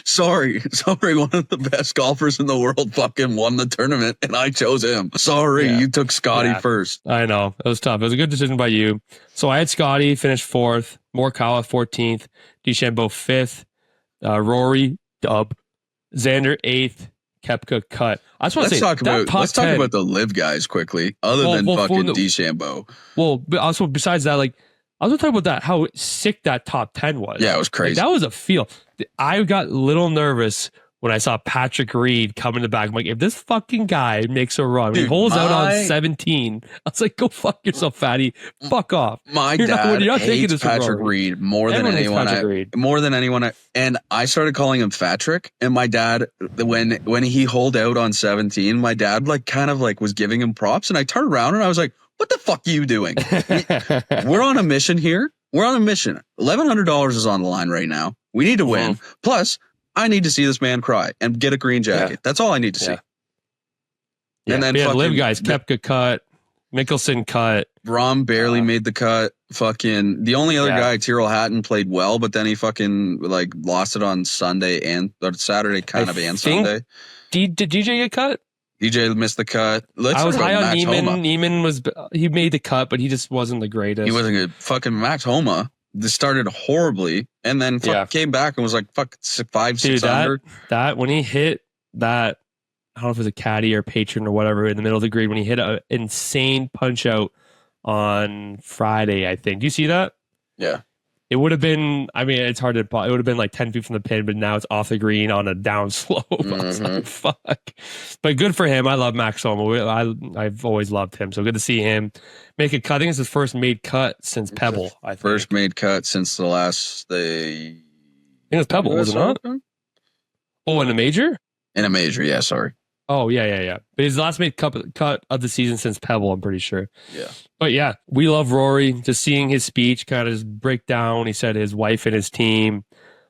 Sorry. One of the best golfers in the world fucking won the tournament, and I chose him. Sorry, you took Scotty first. I know. It was tough. It was a good decision by you. So I had Scotty finished 4th, Morikawa 14th, DeChambeau 5th, Rory dub, Xander 8th, Koepka cut. I just want to say, let's talk about the live guys quickly, other than fucking DeChambeau. Well, but also besides that, like, I was going to talk about that, how sick that top 10 was. Yeah, it was crazy. Like, that was a feel. I got a little nervous when I saw Patrick Reed come in the back. I'm like, if this fucking guy makes a run, he holds out on 17. I was like, go fuck yourself, fatty. Fuck off. My dad hates Patrick Reed more than anyone. And I started calling him Fatrick. And my dad, when he holed out on 17, my dad like kind of like was giving him props. And I turned around and I was like, what the fuck are you doing? We're on a mission here. We're on a mission. $1,100 is on the line right now. We need to win. Plus, I need to see this man cry and get a green jacket. Yeah. That's all I need to see. Yeah. And then live guys, Koepka cut, Mickelson cut. Rom barely made the cut. Fucking the only other guy, Tyrrell Hatton, played well, but then he fucking like lost it on Sunday and Saturday, and Sunday. Did DJ get cut? DJ missed the cut. I was high on Neiman. Neiman he made the cut, but he just wasn't the greatest. He wasn't good. Fucking Max Homa. This started horribly, and then came back and was like, fuck, 500, 600. That when he hit that I don't know if it was a caddy or patron or whatever in the middle of the grid when he hit an insane punch out on Friday, I think. Do you see that? Yeah. It would have been, I mean, it's hard to, it would have been like 10 feet from the pin, but now it's off the green on a down slope. I was like, fuck. But good for him. I love Max Homo. I've always loved him. So good to see him make a cut. I think it's his first made cut since Pebble. First made cut since the last, I think it was Pebble, was it not? Oh, in a major? In a major, yeah, sorry. Oh, yeah. But his last made cut of the season since Pebble, I'm pretty sure. Yeah. But yeah, we love Rory. Just seeing his speech kind of just break down. He said his wife and his team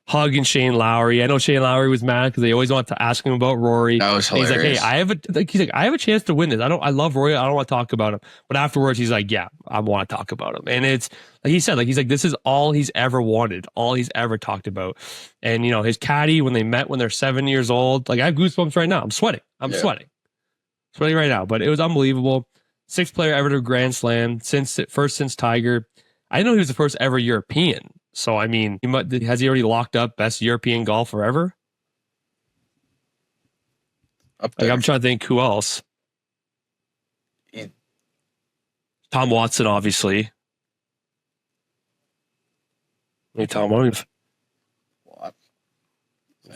hugging Shane Lowry. I know Shane Lowry was mad because they always want to ask him about Rory. That was hilarious. He's like, hey, I have a chance to win this. I love Rory. I don't want to talk about him. But afterwards, he's like, yeah, I want to talk about him. And it's like he said, he's like, this is all he's ever wanted, all he's ever talked about. And his caddy when they met when they're 7 years old, I have goosebumps right now. I'm sweating. I'm sweating right now. But it was unbelievable. Sixth player ever to Grand Slam since Tiger. I didn't know he was the first ever European. So, I mean, has he already locked up best European golfer ever? Up there. I'm trying to think who else. Yeah. Tom Watson, obviously. Hey, Tom, what are you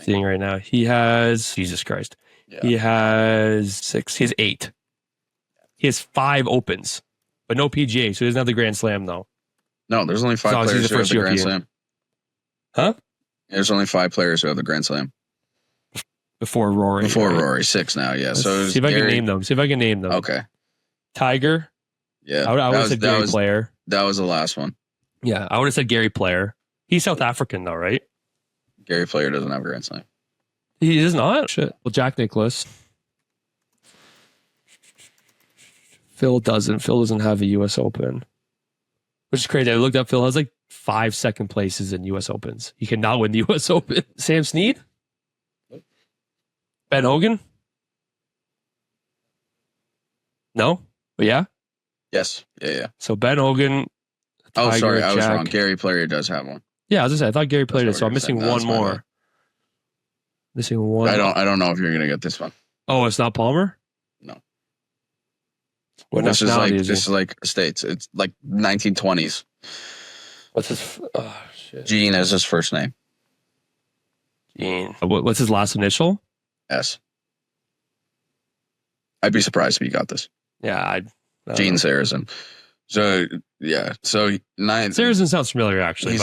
seeing right now? He has, Jesus Christ. Yeah. He has 6. He has 8. He has 5 opens, but no PGA, so he doesn't have the Grand Slam, though. No, there's only 5 players who have the Grand Slam. Huh? There's only 5 players who have the Grand Slam. Before Rory. Before Rory. 6 now, yeah. So see if I can name them. Okay. Tiger. Yeah. I would have said Gary Player. That was the last one. Yeah, I would have said Gary Player. He's South African, though, right? Gary Player doesn't have a Grand Slam. He does not? Shit. Well, Jack Nicklaus. Phil doesn't. Phil doesn't have a U.S. Open. Which is crazy. I looked up Phil has 5 second places in U.S. Opens. He cannot win the U.S. Open. Sam Snead? Ben Hogan? No? But yeah? Yes. Yeah. So Ben Hogan. Tiger, oh, sorry. I was Jack. wrong. Gary Player does have one. Yeah, as I said, I thought Gary Player did. So I'm missing one more. Missing one. I don't know if you're gonna get this one. Oh, it's not Palmer? No. What this is like States. It's like 1920s. What's his? Oh shit. Gene is his first name. Gene. What's his last initial? S. I'd be surprised if you got this. Yeah, Gene Sarazen. So yeah, Sarazen sounds familiar actually.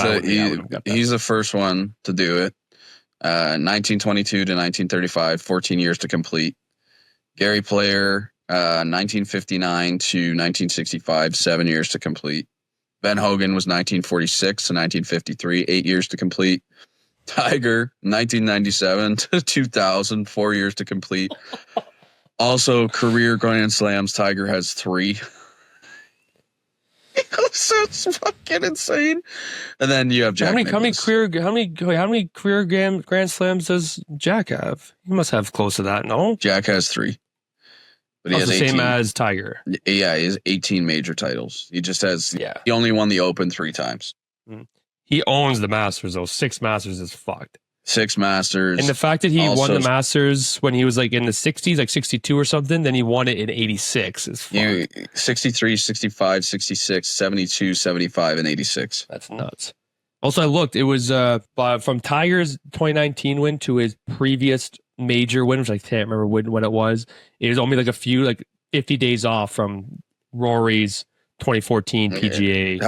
He's the first one to do it. 1922 to 1935, 14 years to complete. Gary Player, 1959 to 1965, 7 years to complete. Ben Hogan was 1946 to 1953, 8 years to complete. Tiger, 1997 to 2000, 4 years to complete. Also, career Grand Slams, Tiger has 3. So it's fucking insane. And then you have Jack. How many career Grand Slams does Jack have? He must have close to that, no? Jack has 3. But he has the 18. Same as Tiger. Yeah, he has 18 major titles. He just has. Yeah. He only won the Open 3 times. He owns the Masters though. 6 Masters is fucked. 6 Masters. And the fact that he won the Masters when he was in the 60s, 62 or something, then he won it in 86 is fucked. 63, 65, 66, 72, 75, and 86. That's nuts. Also, I looked. It was from Tiger's 2019 win to his previous major win, which I can't remember when it was. It was only a few, 50 days off from Rory's 2014 PGA.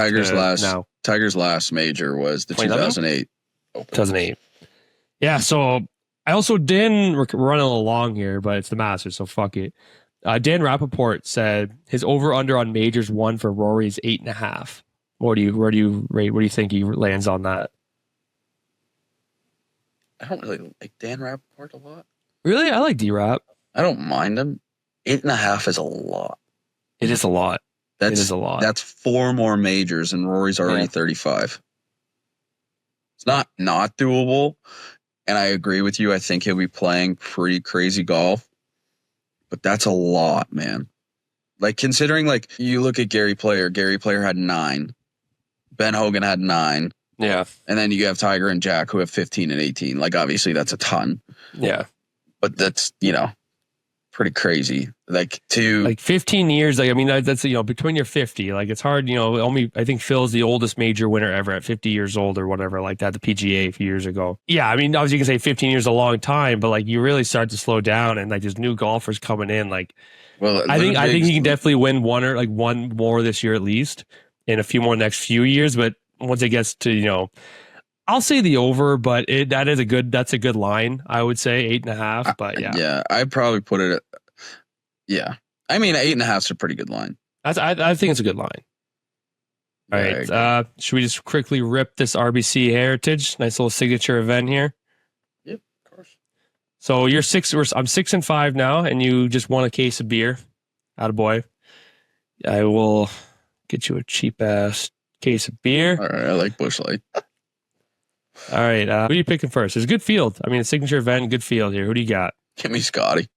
Tiger's last major was the 2008 Open. 2008. Yeah, so I also didn't run along here, but it's the Masters, so fuck it. Dan Rappaport said his over/under on majors won for Rory is 8.5. Where do you rate? What do you think he lands on that? I don't really like Dan Rappaport a lot. Really, I like D-Rap. I don't mind him. 8.5 is a lot. It is a lot. It is a lot. That's 4 more majors, and Rory's already 35. It's not doable. And I agree with you. I think he'll be playing pretty crazy golf. But that's a lot, man. Considering, you look at Gary Player. Gary Player had 9. Ben Hogan had 9. Yeah. And then you have Tiger and Jack who have 15 and 18. Obviously, that's a ton. Yeah. But that's, pretty crazy. Like 15 years. Like, I mean, that's, between your 50, like it's hard, only, I think Phil's the oldest major winner ever at 50 years old or whatever like that, the PGA a few years ago. Yeah. I mean, obviously you can say 15 years is a long time, but like you really start to slow down and like there's new golfers coming in. Like, well, I think he can definitely win one more this year at least and a few more next few years. But once it gets to, I'll say the over, but that's a good line. I would say 8.5, but yeah. Yeah. I'd probably put it at, I mean, 8.5 is a pretty good line. I think it's a good line. All right. Should we just quickly rip this RBC Heritage? Nice little signature event here. Yep, of course. So I'm 6-5 now, and you just won a case of beer. Attaboy. I will get you a cheap ass case of beer. All right, I like Busch Light. All right. Who are you picking first? It's a good field. I mean, a signature event, good field here. Who do you got? Give me Scotty.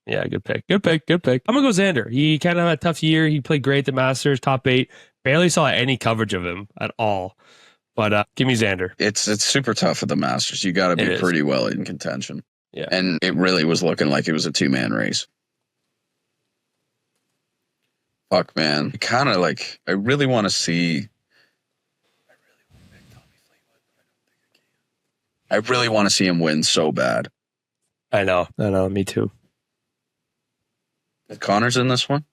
Yeah, good pick. Good pick. I'm going to go Xander. He kind of had a tough year. He played great at the Masters, top 8. Barely saw any coverage of him at all. But give me Xander. It's super tough at the Masters. You got to be pretty well in contention. Yeah. And it really was looking like it was a 2-man race. Fuck, man. Kind of like, I really want to see. I really want to see him win so bad. I know. Me too. Connor's in this one?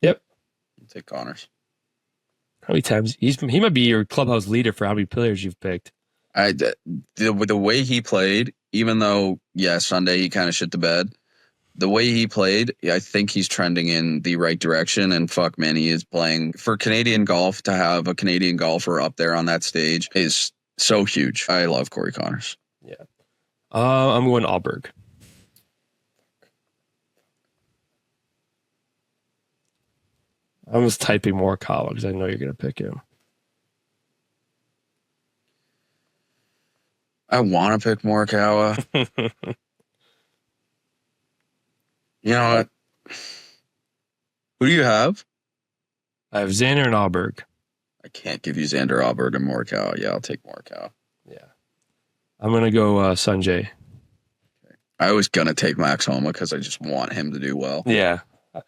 Yep. I'll take Connors. How many times? He might be your clubhouse leader for how many players you've picked. The way he played, even though, Sunday he kind of shit the bed, the way he played, I think he's trending in the right direction. And fuck, man, he is playing for Canadian golf. To have a Canadian golfer up there on that stage is so huge. I love Corey Connors. Yeah. I'm going Alberg. I was typing Morikawa because I know you're going to pick him. I want to pick Morikawa. You know what? Who do you have? I have Xander and Alberg. I can't give you Xander, Alberg, and Morikawa. Yeah, I'll take Morikawa. Yeah. I'm going to go Sanjay. Okay. I was going to take Max Homa because I just want him to do well. Yeah.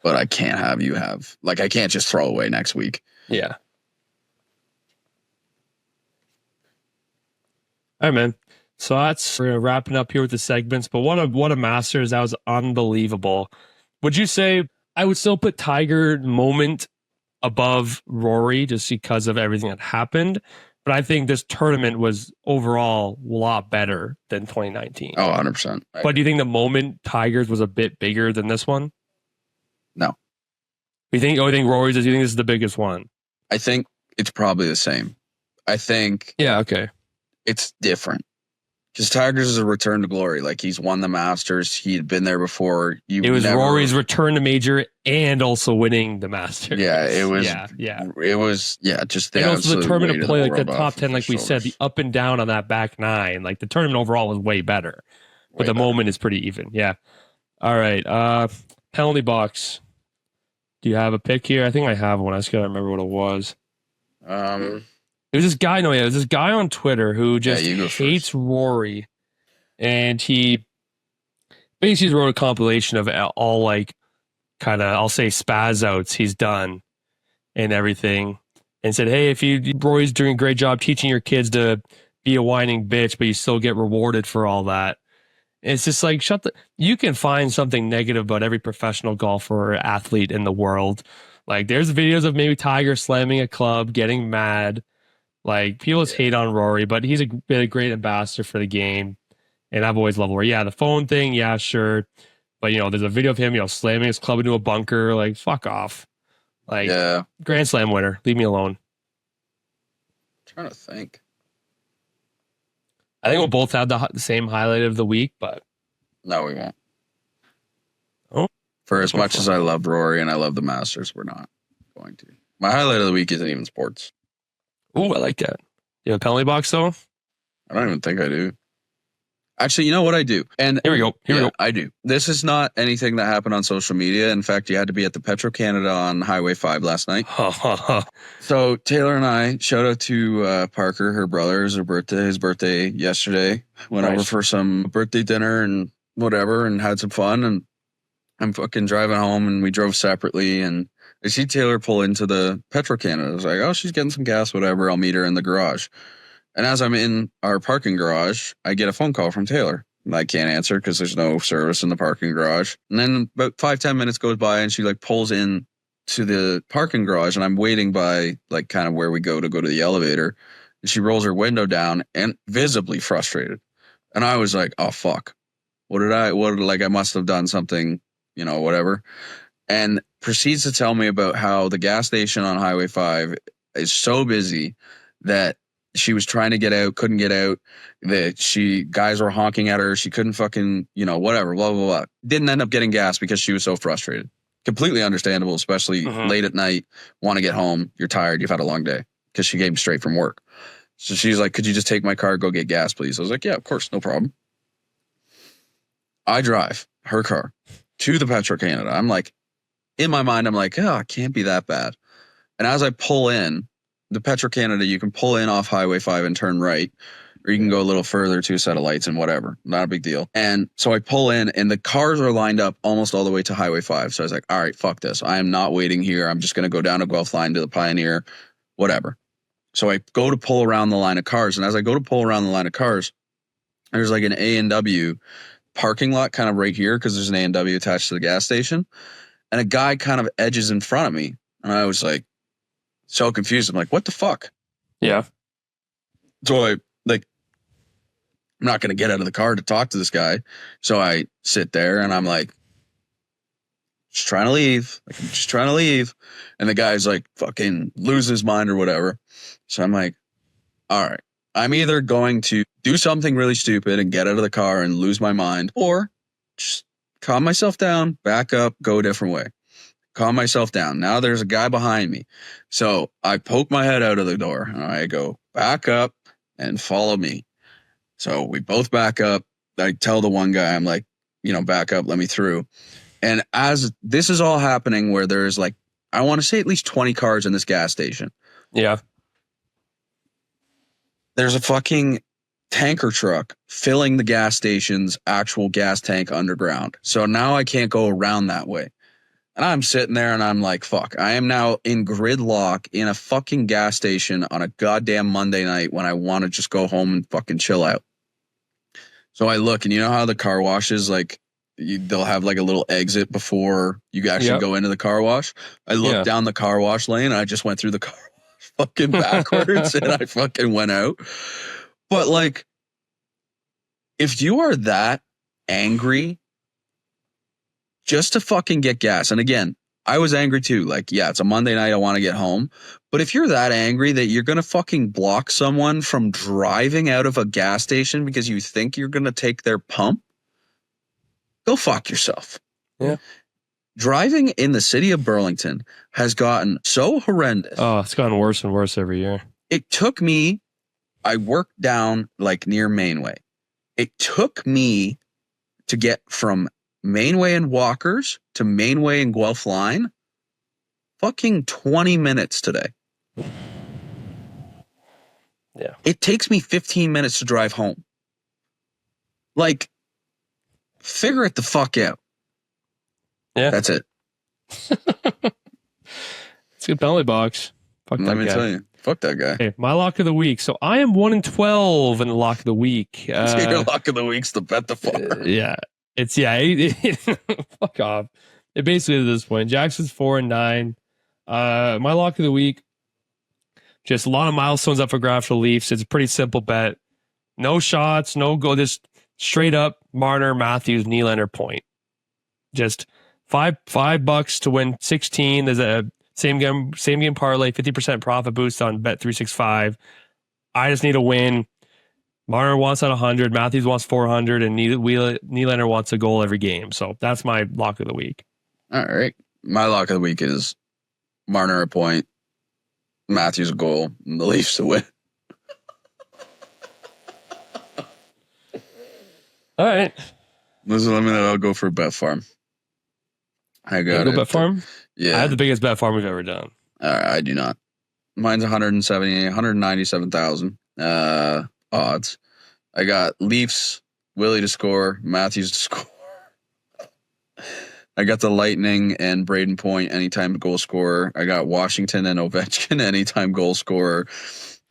But I can't have you have. Like, I can't just throw away next week. Yeah. All right, man. So we're wrapping up here with the segments. But what a Masters. That was unbelievable. Would you say I would still put Tiger moment above Rory just because of everything that happened? But I think this tournament was overall a lot better than 2019. Oh, 100%. But do you think the moment Tigers was a bit bigger than this one? No. You think Rory's? Do you think this is the biggest one? I think it's probably the same. I think. Yeah. Okay. It's different because Tigers is a return to glory. Like, he's won the Masters. He had been there before. It was Rory's return to major and also winning the Masters. Yeah. It was. Yeah. It was. Yeah. Just the and also the tournament play, like the top 10, like we shoulders. said, the up and down on that back 9. Like the tournament overall was way better, but the moment is pretty even. Yeah. All right. Penalty box. Do you have a pick here? I think I have one. I just gotta remember what it was. It was this guy. No, yeah, it was this guy on Twitter who just hates Rory, and he basically wrote a compilation of all like kind of, I'll say, spaz outs he's done and everything, and said, "Hey, Rory's doing a great job teaching your kids to be a whining bitch, but you still get rewarded for all that." It's just like, you can find something negative about every professional golfer or athlete in the world. Like, there's videos of maybe Tiger slamming a club, getting mad. Like, people just hate on Rory, but he's been a great ambassador for the game. And I've always loved Rory. Yeah, the phone thing, yeah, sure. But, there's a video of him, slamming his club into a bunker. Like, fuck off. Like, Grand Slam winner. Leave me alone. I'm trying to think. I think we'll both have the same highlight of the week, but no, we won't. Oh, for as much as I love Rory and I love the Masters, we're not going to. My highlight of the week isn't even sports. Oh, I like that. You have a penalty box though? I don't even think I do. Actually, you know what I do? And here we go. I do. This is not anything that happened on social media. In fact, you had to be at the Petro-Canada on Highway 5 last night. So Taylor and I, shout out to Parker, her brother, his birthday yesterday. Went over for some birthday dinner and whatever and had some fun. And I'm fucking driving home, and we drove separately, and I see Taylor pull into the Petro-Canada. I was like, oh, she's getting some gas, whatever. I'll meet her in the garage. And as I'm in our parking garage, I get a phone call from Taylor. I can't answer because there's no service in the parking garage. And then about 5-10 minutes goes by, and she like pulls in to the parking garage, and I'm waiting by like kind of where we go to the elevator. And she rolls her window down and visibly frustrated. And I was like, oh, fuck. I must have done something, whatever. And proceeds to tell me about how the gas station on Highway 5 is so busy that she was trying to get out, couldn't get out, that guys were honking at her. She couldn't fucking, whatever, blah, blah, blah. Didn't end up getting gas because she was so frustrated. Completely understandable, especially late at night, want to get home. You're tired. You've had a long day, because she came straight from work. So she's like, could you just take my car, go get gas, please? I was like, yeah, of course. No problem. I drive her car to the Petro-Canada. I'm like, in my mind, I'm like, oh, it can't be that bad. And as I pull in, the Petro-Canada, you can pull in off Highway 5 and turn right, or you can go a little further to a set of lights and whatever. Not a big deal. And so I pull in, and the cars are lined up almost all the way to Highway 5. So I was like, all right, fuck this. I am not waiting here. I'm just going to go down to Guelph Line to the Pioneer, whatever. So I go to pull around the line of cars. And as I go to pull around the line of cars, there's like an A&W parking lot kind of right here, because there's an A&W attached to the gas station. And a guy kind of edges in front of me. And I was like, so confused. I'm like, what the fuck? Yeah. So I'm not going to get out of the car to talk to this guy. So I sit there, and I'm like, just trying to leave. Like, I'm just trying to leave. And the guy's like, fucking lose his mind or whatever. So I'm like, all right, I'm either going to do something really stupid and get out of the car and lose my mind, or just calm myself down, back up, go a different way. Calm myself down. Now there's a guy behind me. So I poke my head out of the door, and I go, back up and follow me. So we both back up. I tell the one guy, I'm like, back up, let me through. And as this is all happening, where there's like, I want to say at least 20 cars in this gas station. Yeah. There's a fucking tanker truck filling the gas station's actual gas tank underground. So now I can't go around that way. And I'm sitting there, and I'm like, fuck, I am now in gridlock in a fucking gas station on a goddamn Monday night when I want to just go home and fucking chill out. So I look, and you know how the car washes, like, they'll have like a little exit before you actually go into the car wash. I looked down the car wash lane, and I just went through the car wash fucking backwards, and I fucking went out. But like, if you are that angry just to fucking get gas, and again, I was angry too. Like, yeah, it's a Monday night, I want to get home. But if you're that angry that you're going to fucking block someone from driving out of a gas station because you think you're going to take their pump, go fuck yourself. Yeah. Driving in the city of Burlington has gotten so horrendous. Oh, it's gotten worse and worse every year. It took me, I worked down like near Mainway. It took me to get from Mainway and Walkers to Mainway and Guelph Line fucking 20 minutes today. Yeah. It takes me 15 minutes to drive home. Like, figure it the fuck out. Yeah. That's it. It's a good penalty box. Fuck that Let me guy. tell you. Fuck that guy. Okay, my lock of the week. So I am 1-12 in the lock of the week. Your lock of the week's the bet the farm. Yeah. Fuck off. It basically at this point. Jackson's 4-9. My lock of the week. Just a lot of milestones up for grabs for the Leafs. It's a pretty simple bet. No shots, no goal. Just straight up Marner, Matthews, Nylander point. Just $5 to win 16. There's a same game parlay, 50% profit boost on Bet365. I just need a win. Marner wants at 100, Matthews wants 400, and Nylander wants a goal every game. So that's my lock of the week. All right. My lock of the week is Marner a point, Matthews a goal, and the Leafs a win. All right. Listen, let me know. I'll go for a bet farm. I got go it. bet farm? Yeah. I have the biggest bet farm we've ever done. I do not. Mine's 197,000 odds. I got Leafs, Willie to score, Matthews to score. I got the Lightning and Braden Point anytime goal scorer. I got Washington and Ovechkin anytime goal scorer.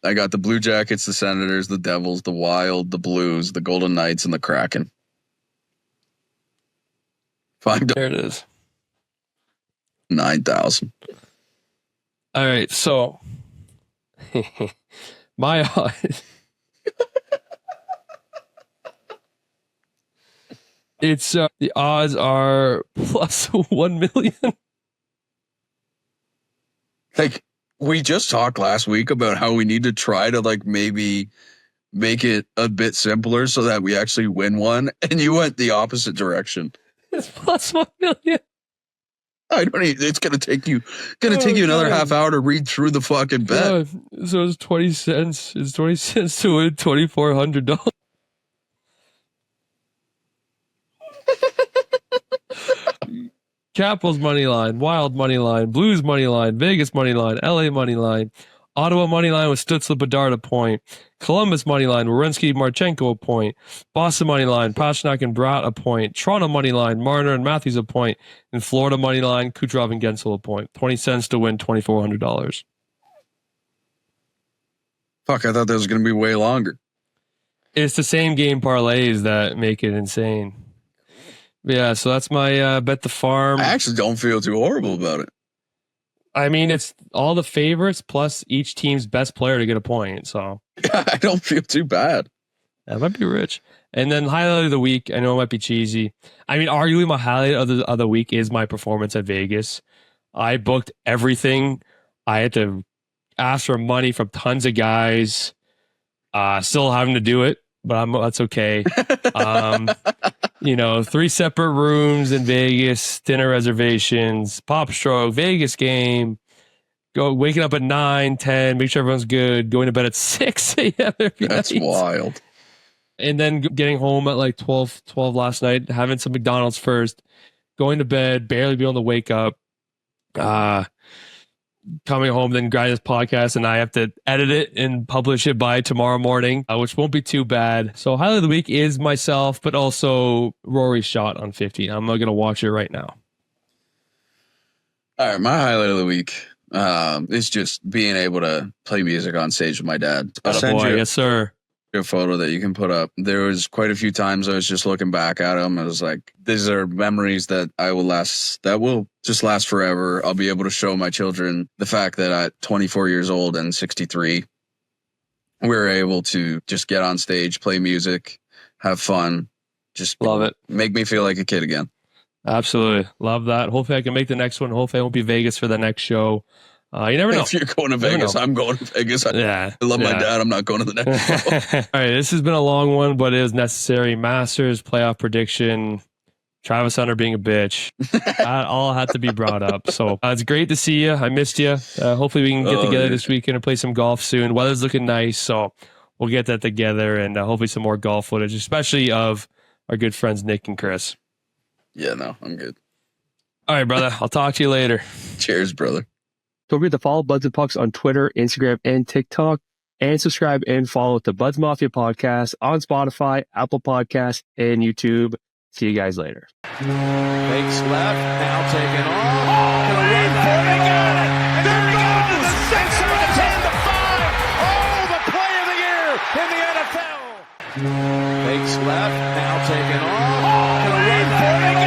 I got the Blue Jackets, the Senators, the Devils, the Wild, the Blues, the Golden Knights, and the Kraken. $5. There it is. 9,000. All right, so my odds. It's the odds are plus 1 million. Like, we just talked last week about how we need to try to like maybe make it a bit simpler so that we actually win one, and you went the opposite direction. It's plus 1 million. I don't even, it's gonna take you another half hour to read through the fucking bet. So it's 20 cents. It's 20 cents to win $2,400. Capitals money line, Wild money line, Blues money line, Vegas money line, LA money line, Ottawa money line with Stützle Bedard a point, Columbus money line, Werenski Marchenko a point, Boston money line, Pastrnak and Bratt a point, Toronto money line, Marner and Matthews a point, and Florida money line, Kucherov and Gensel a point. 20 cents to win $2,400. Fuck, I thought that was gonna be way longer. It's the same game parlays that make it insane. Yeah, so that's my bet the farm. I actually don't feel too horrible about it. I mean, it's all the favorites plus each team's best player to get a point. So I don't feel too bad. That might be rich. And then highlight of the week, I know it might be cheesy. I mean, arguably my highlight of the week is my performance at Vegas. I booked everything. I had to ask for money from tons of guys. Still having to do it, but that's okay. 3 separate rooms in Vegas, dinner reservations, pop stroke, Vegas game, waking up at 9, 10, make sure everyone's good, going to bed at 6 a.m. every That's night. wild. And then getting home at like 12 last night, having some McDonald's first, going to bed, barely being able to wake up, coming home, then grind this podcast, and I have to edit it and publish it by tomorrow morning, which won't be too bad. So highlight of the week is myself, but also Rory's shot on 50. I'm not going to watch it right now. All right, my highlight of the week is just being able to play music on stage with my dad. I'll send you Yes, sir. a photo that you can put up. There was quite a few times I was just looking back at them. I was like, these are memories that will just last forever. I'll be able to show my children the fact that at 24 years old and 63, we were able to just get on stage, play music, have fun, just Love it. Make me feel like a kid again. Absolutely. Love that. Hopefully I can make the next one. Hopefully I won't be Vegas for the next show. You never know. If you're going to Vegas, I'm going to Vegas. I love my dad. I'm not going to the next show. All right. This has been a long one, but it is necessary. Masters, playoff prediction, Travis Hunter being a bitch. That all had to be brought up. So it's great to see you. I missed you. Hopefully we can get together this weekend and play some golf soon. Weather's looking nice, so we'll get that together and hopefully some more golf footage, especially of our good friends Nick and Chris. Yeah, no, I'm good. All right, brother. I'll talk to you later. Cheers, brother. Don't forget to follow Buds and Pucks on Twitter, Instagram, and TikTok, and subscribe and follow the Buds Mafia podcast on Spotify, Apple Podcasts, and YouTube. See you guys later. Fakes left, now taken off. Gonna run for it, got it! There he goes! The sixer, the 10 to 5. Oh, the play of the year in the NFL. Fakes left, now taken off. Gonna run for it,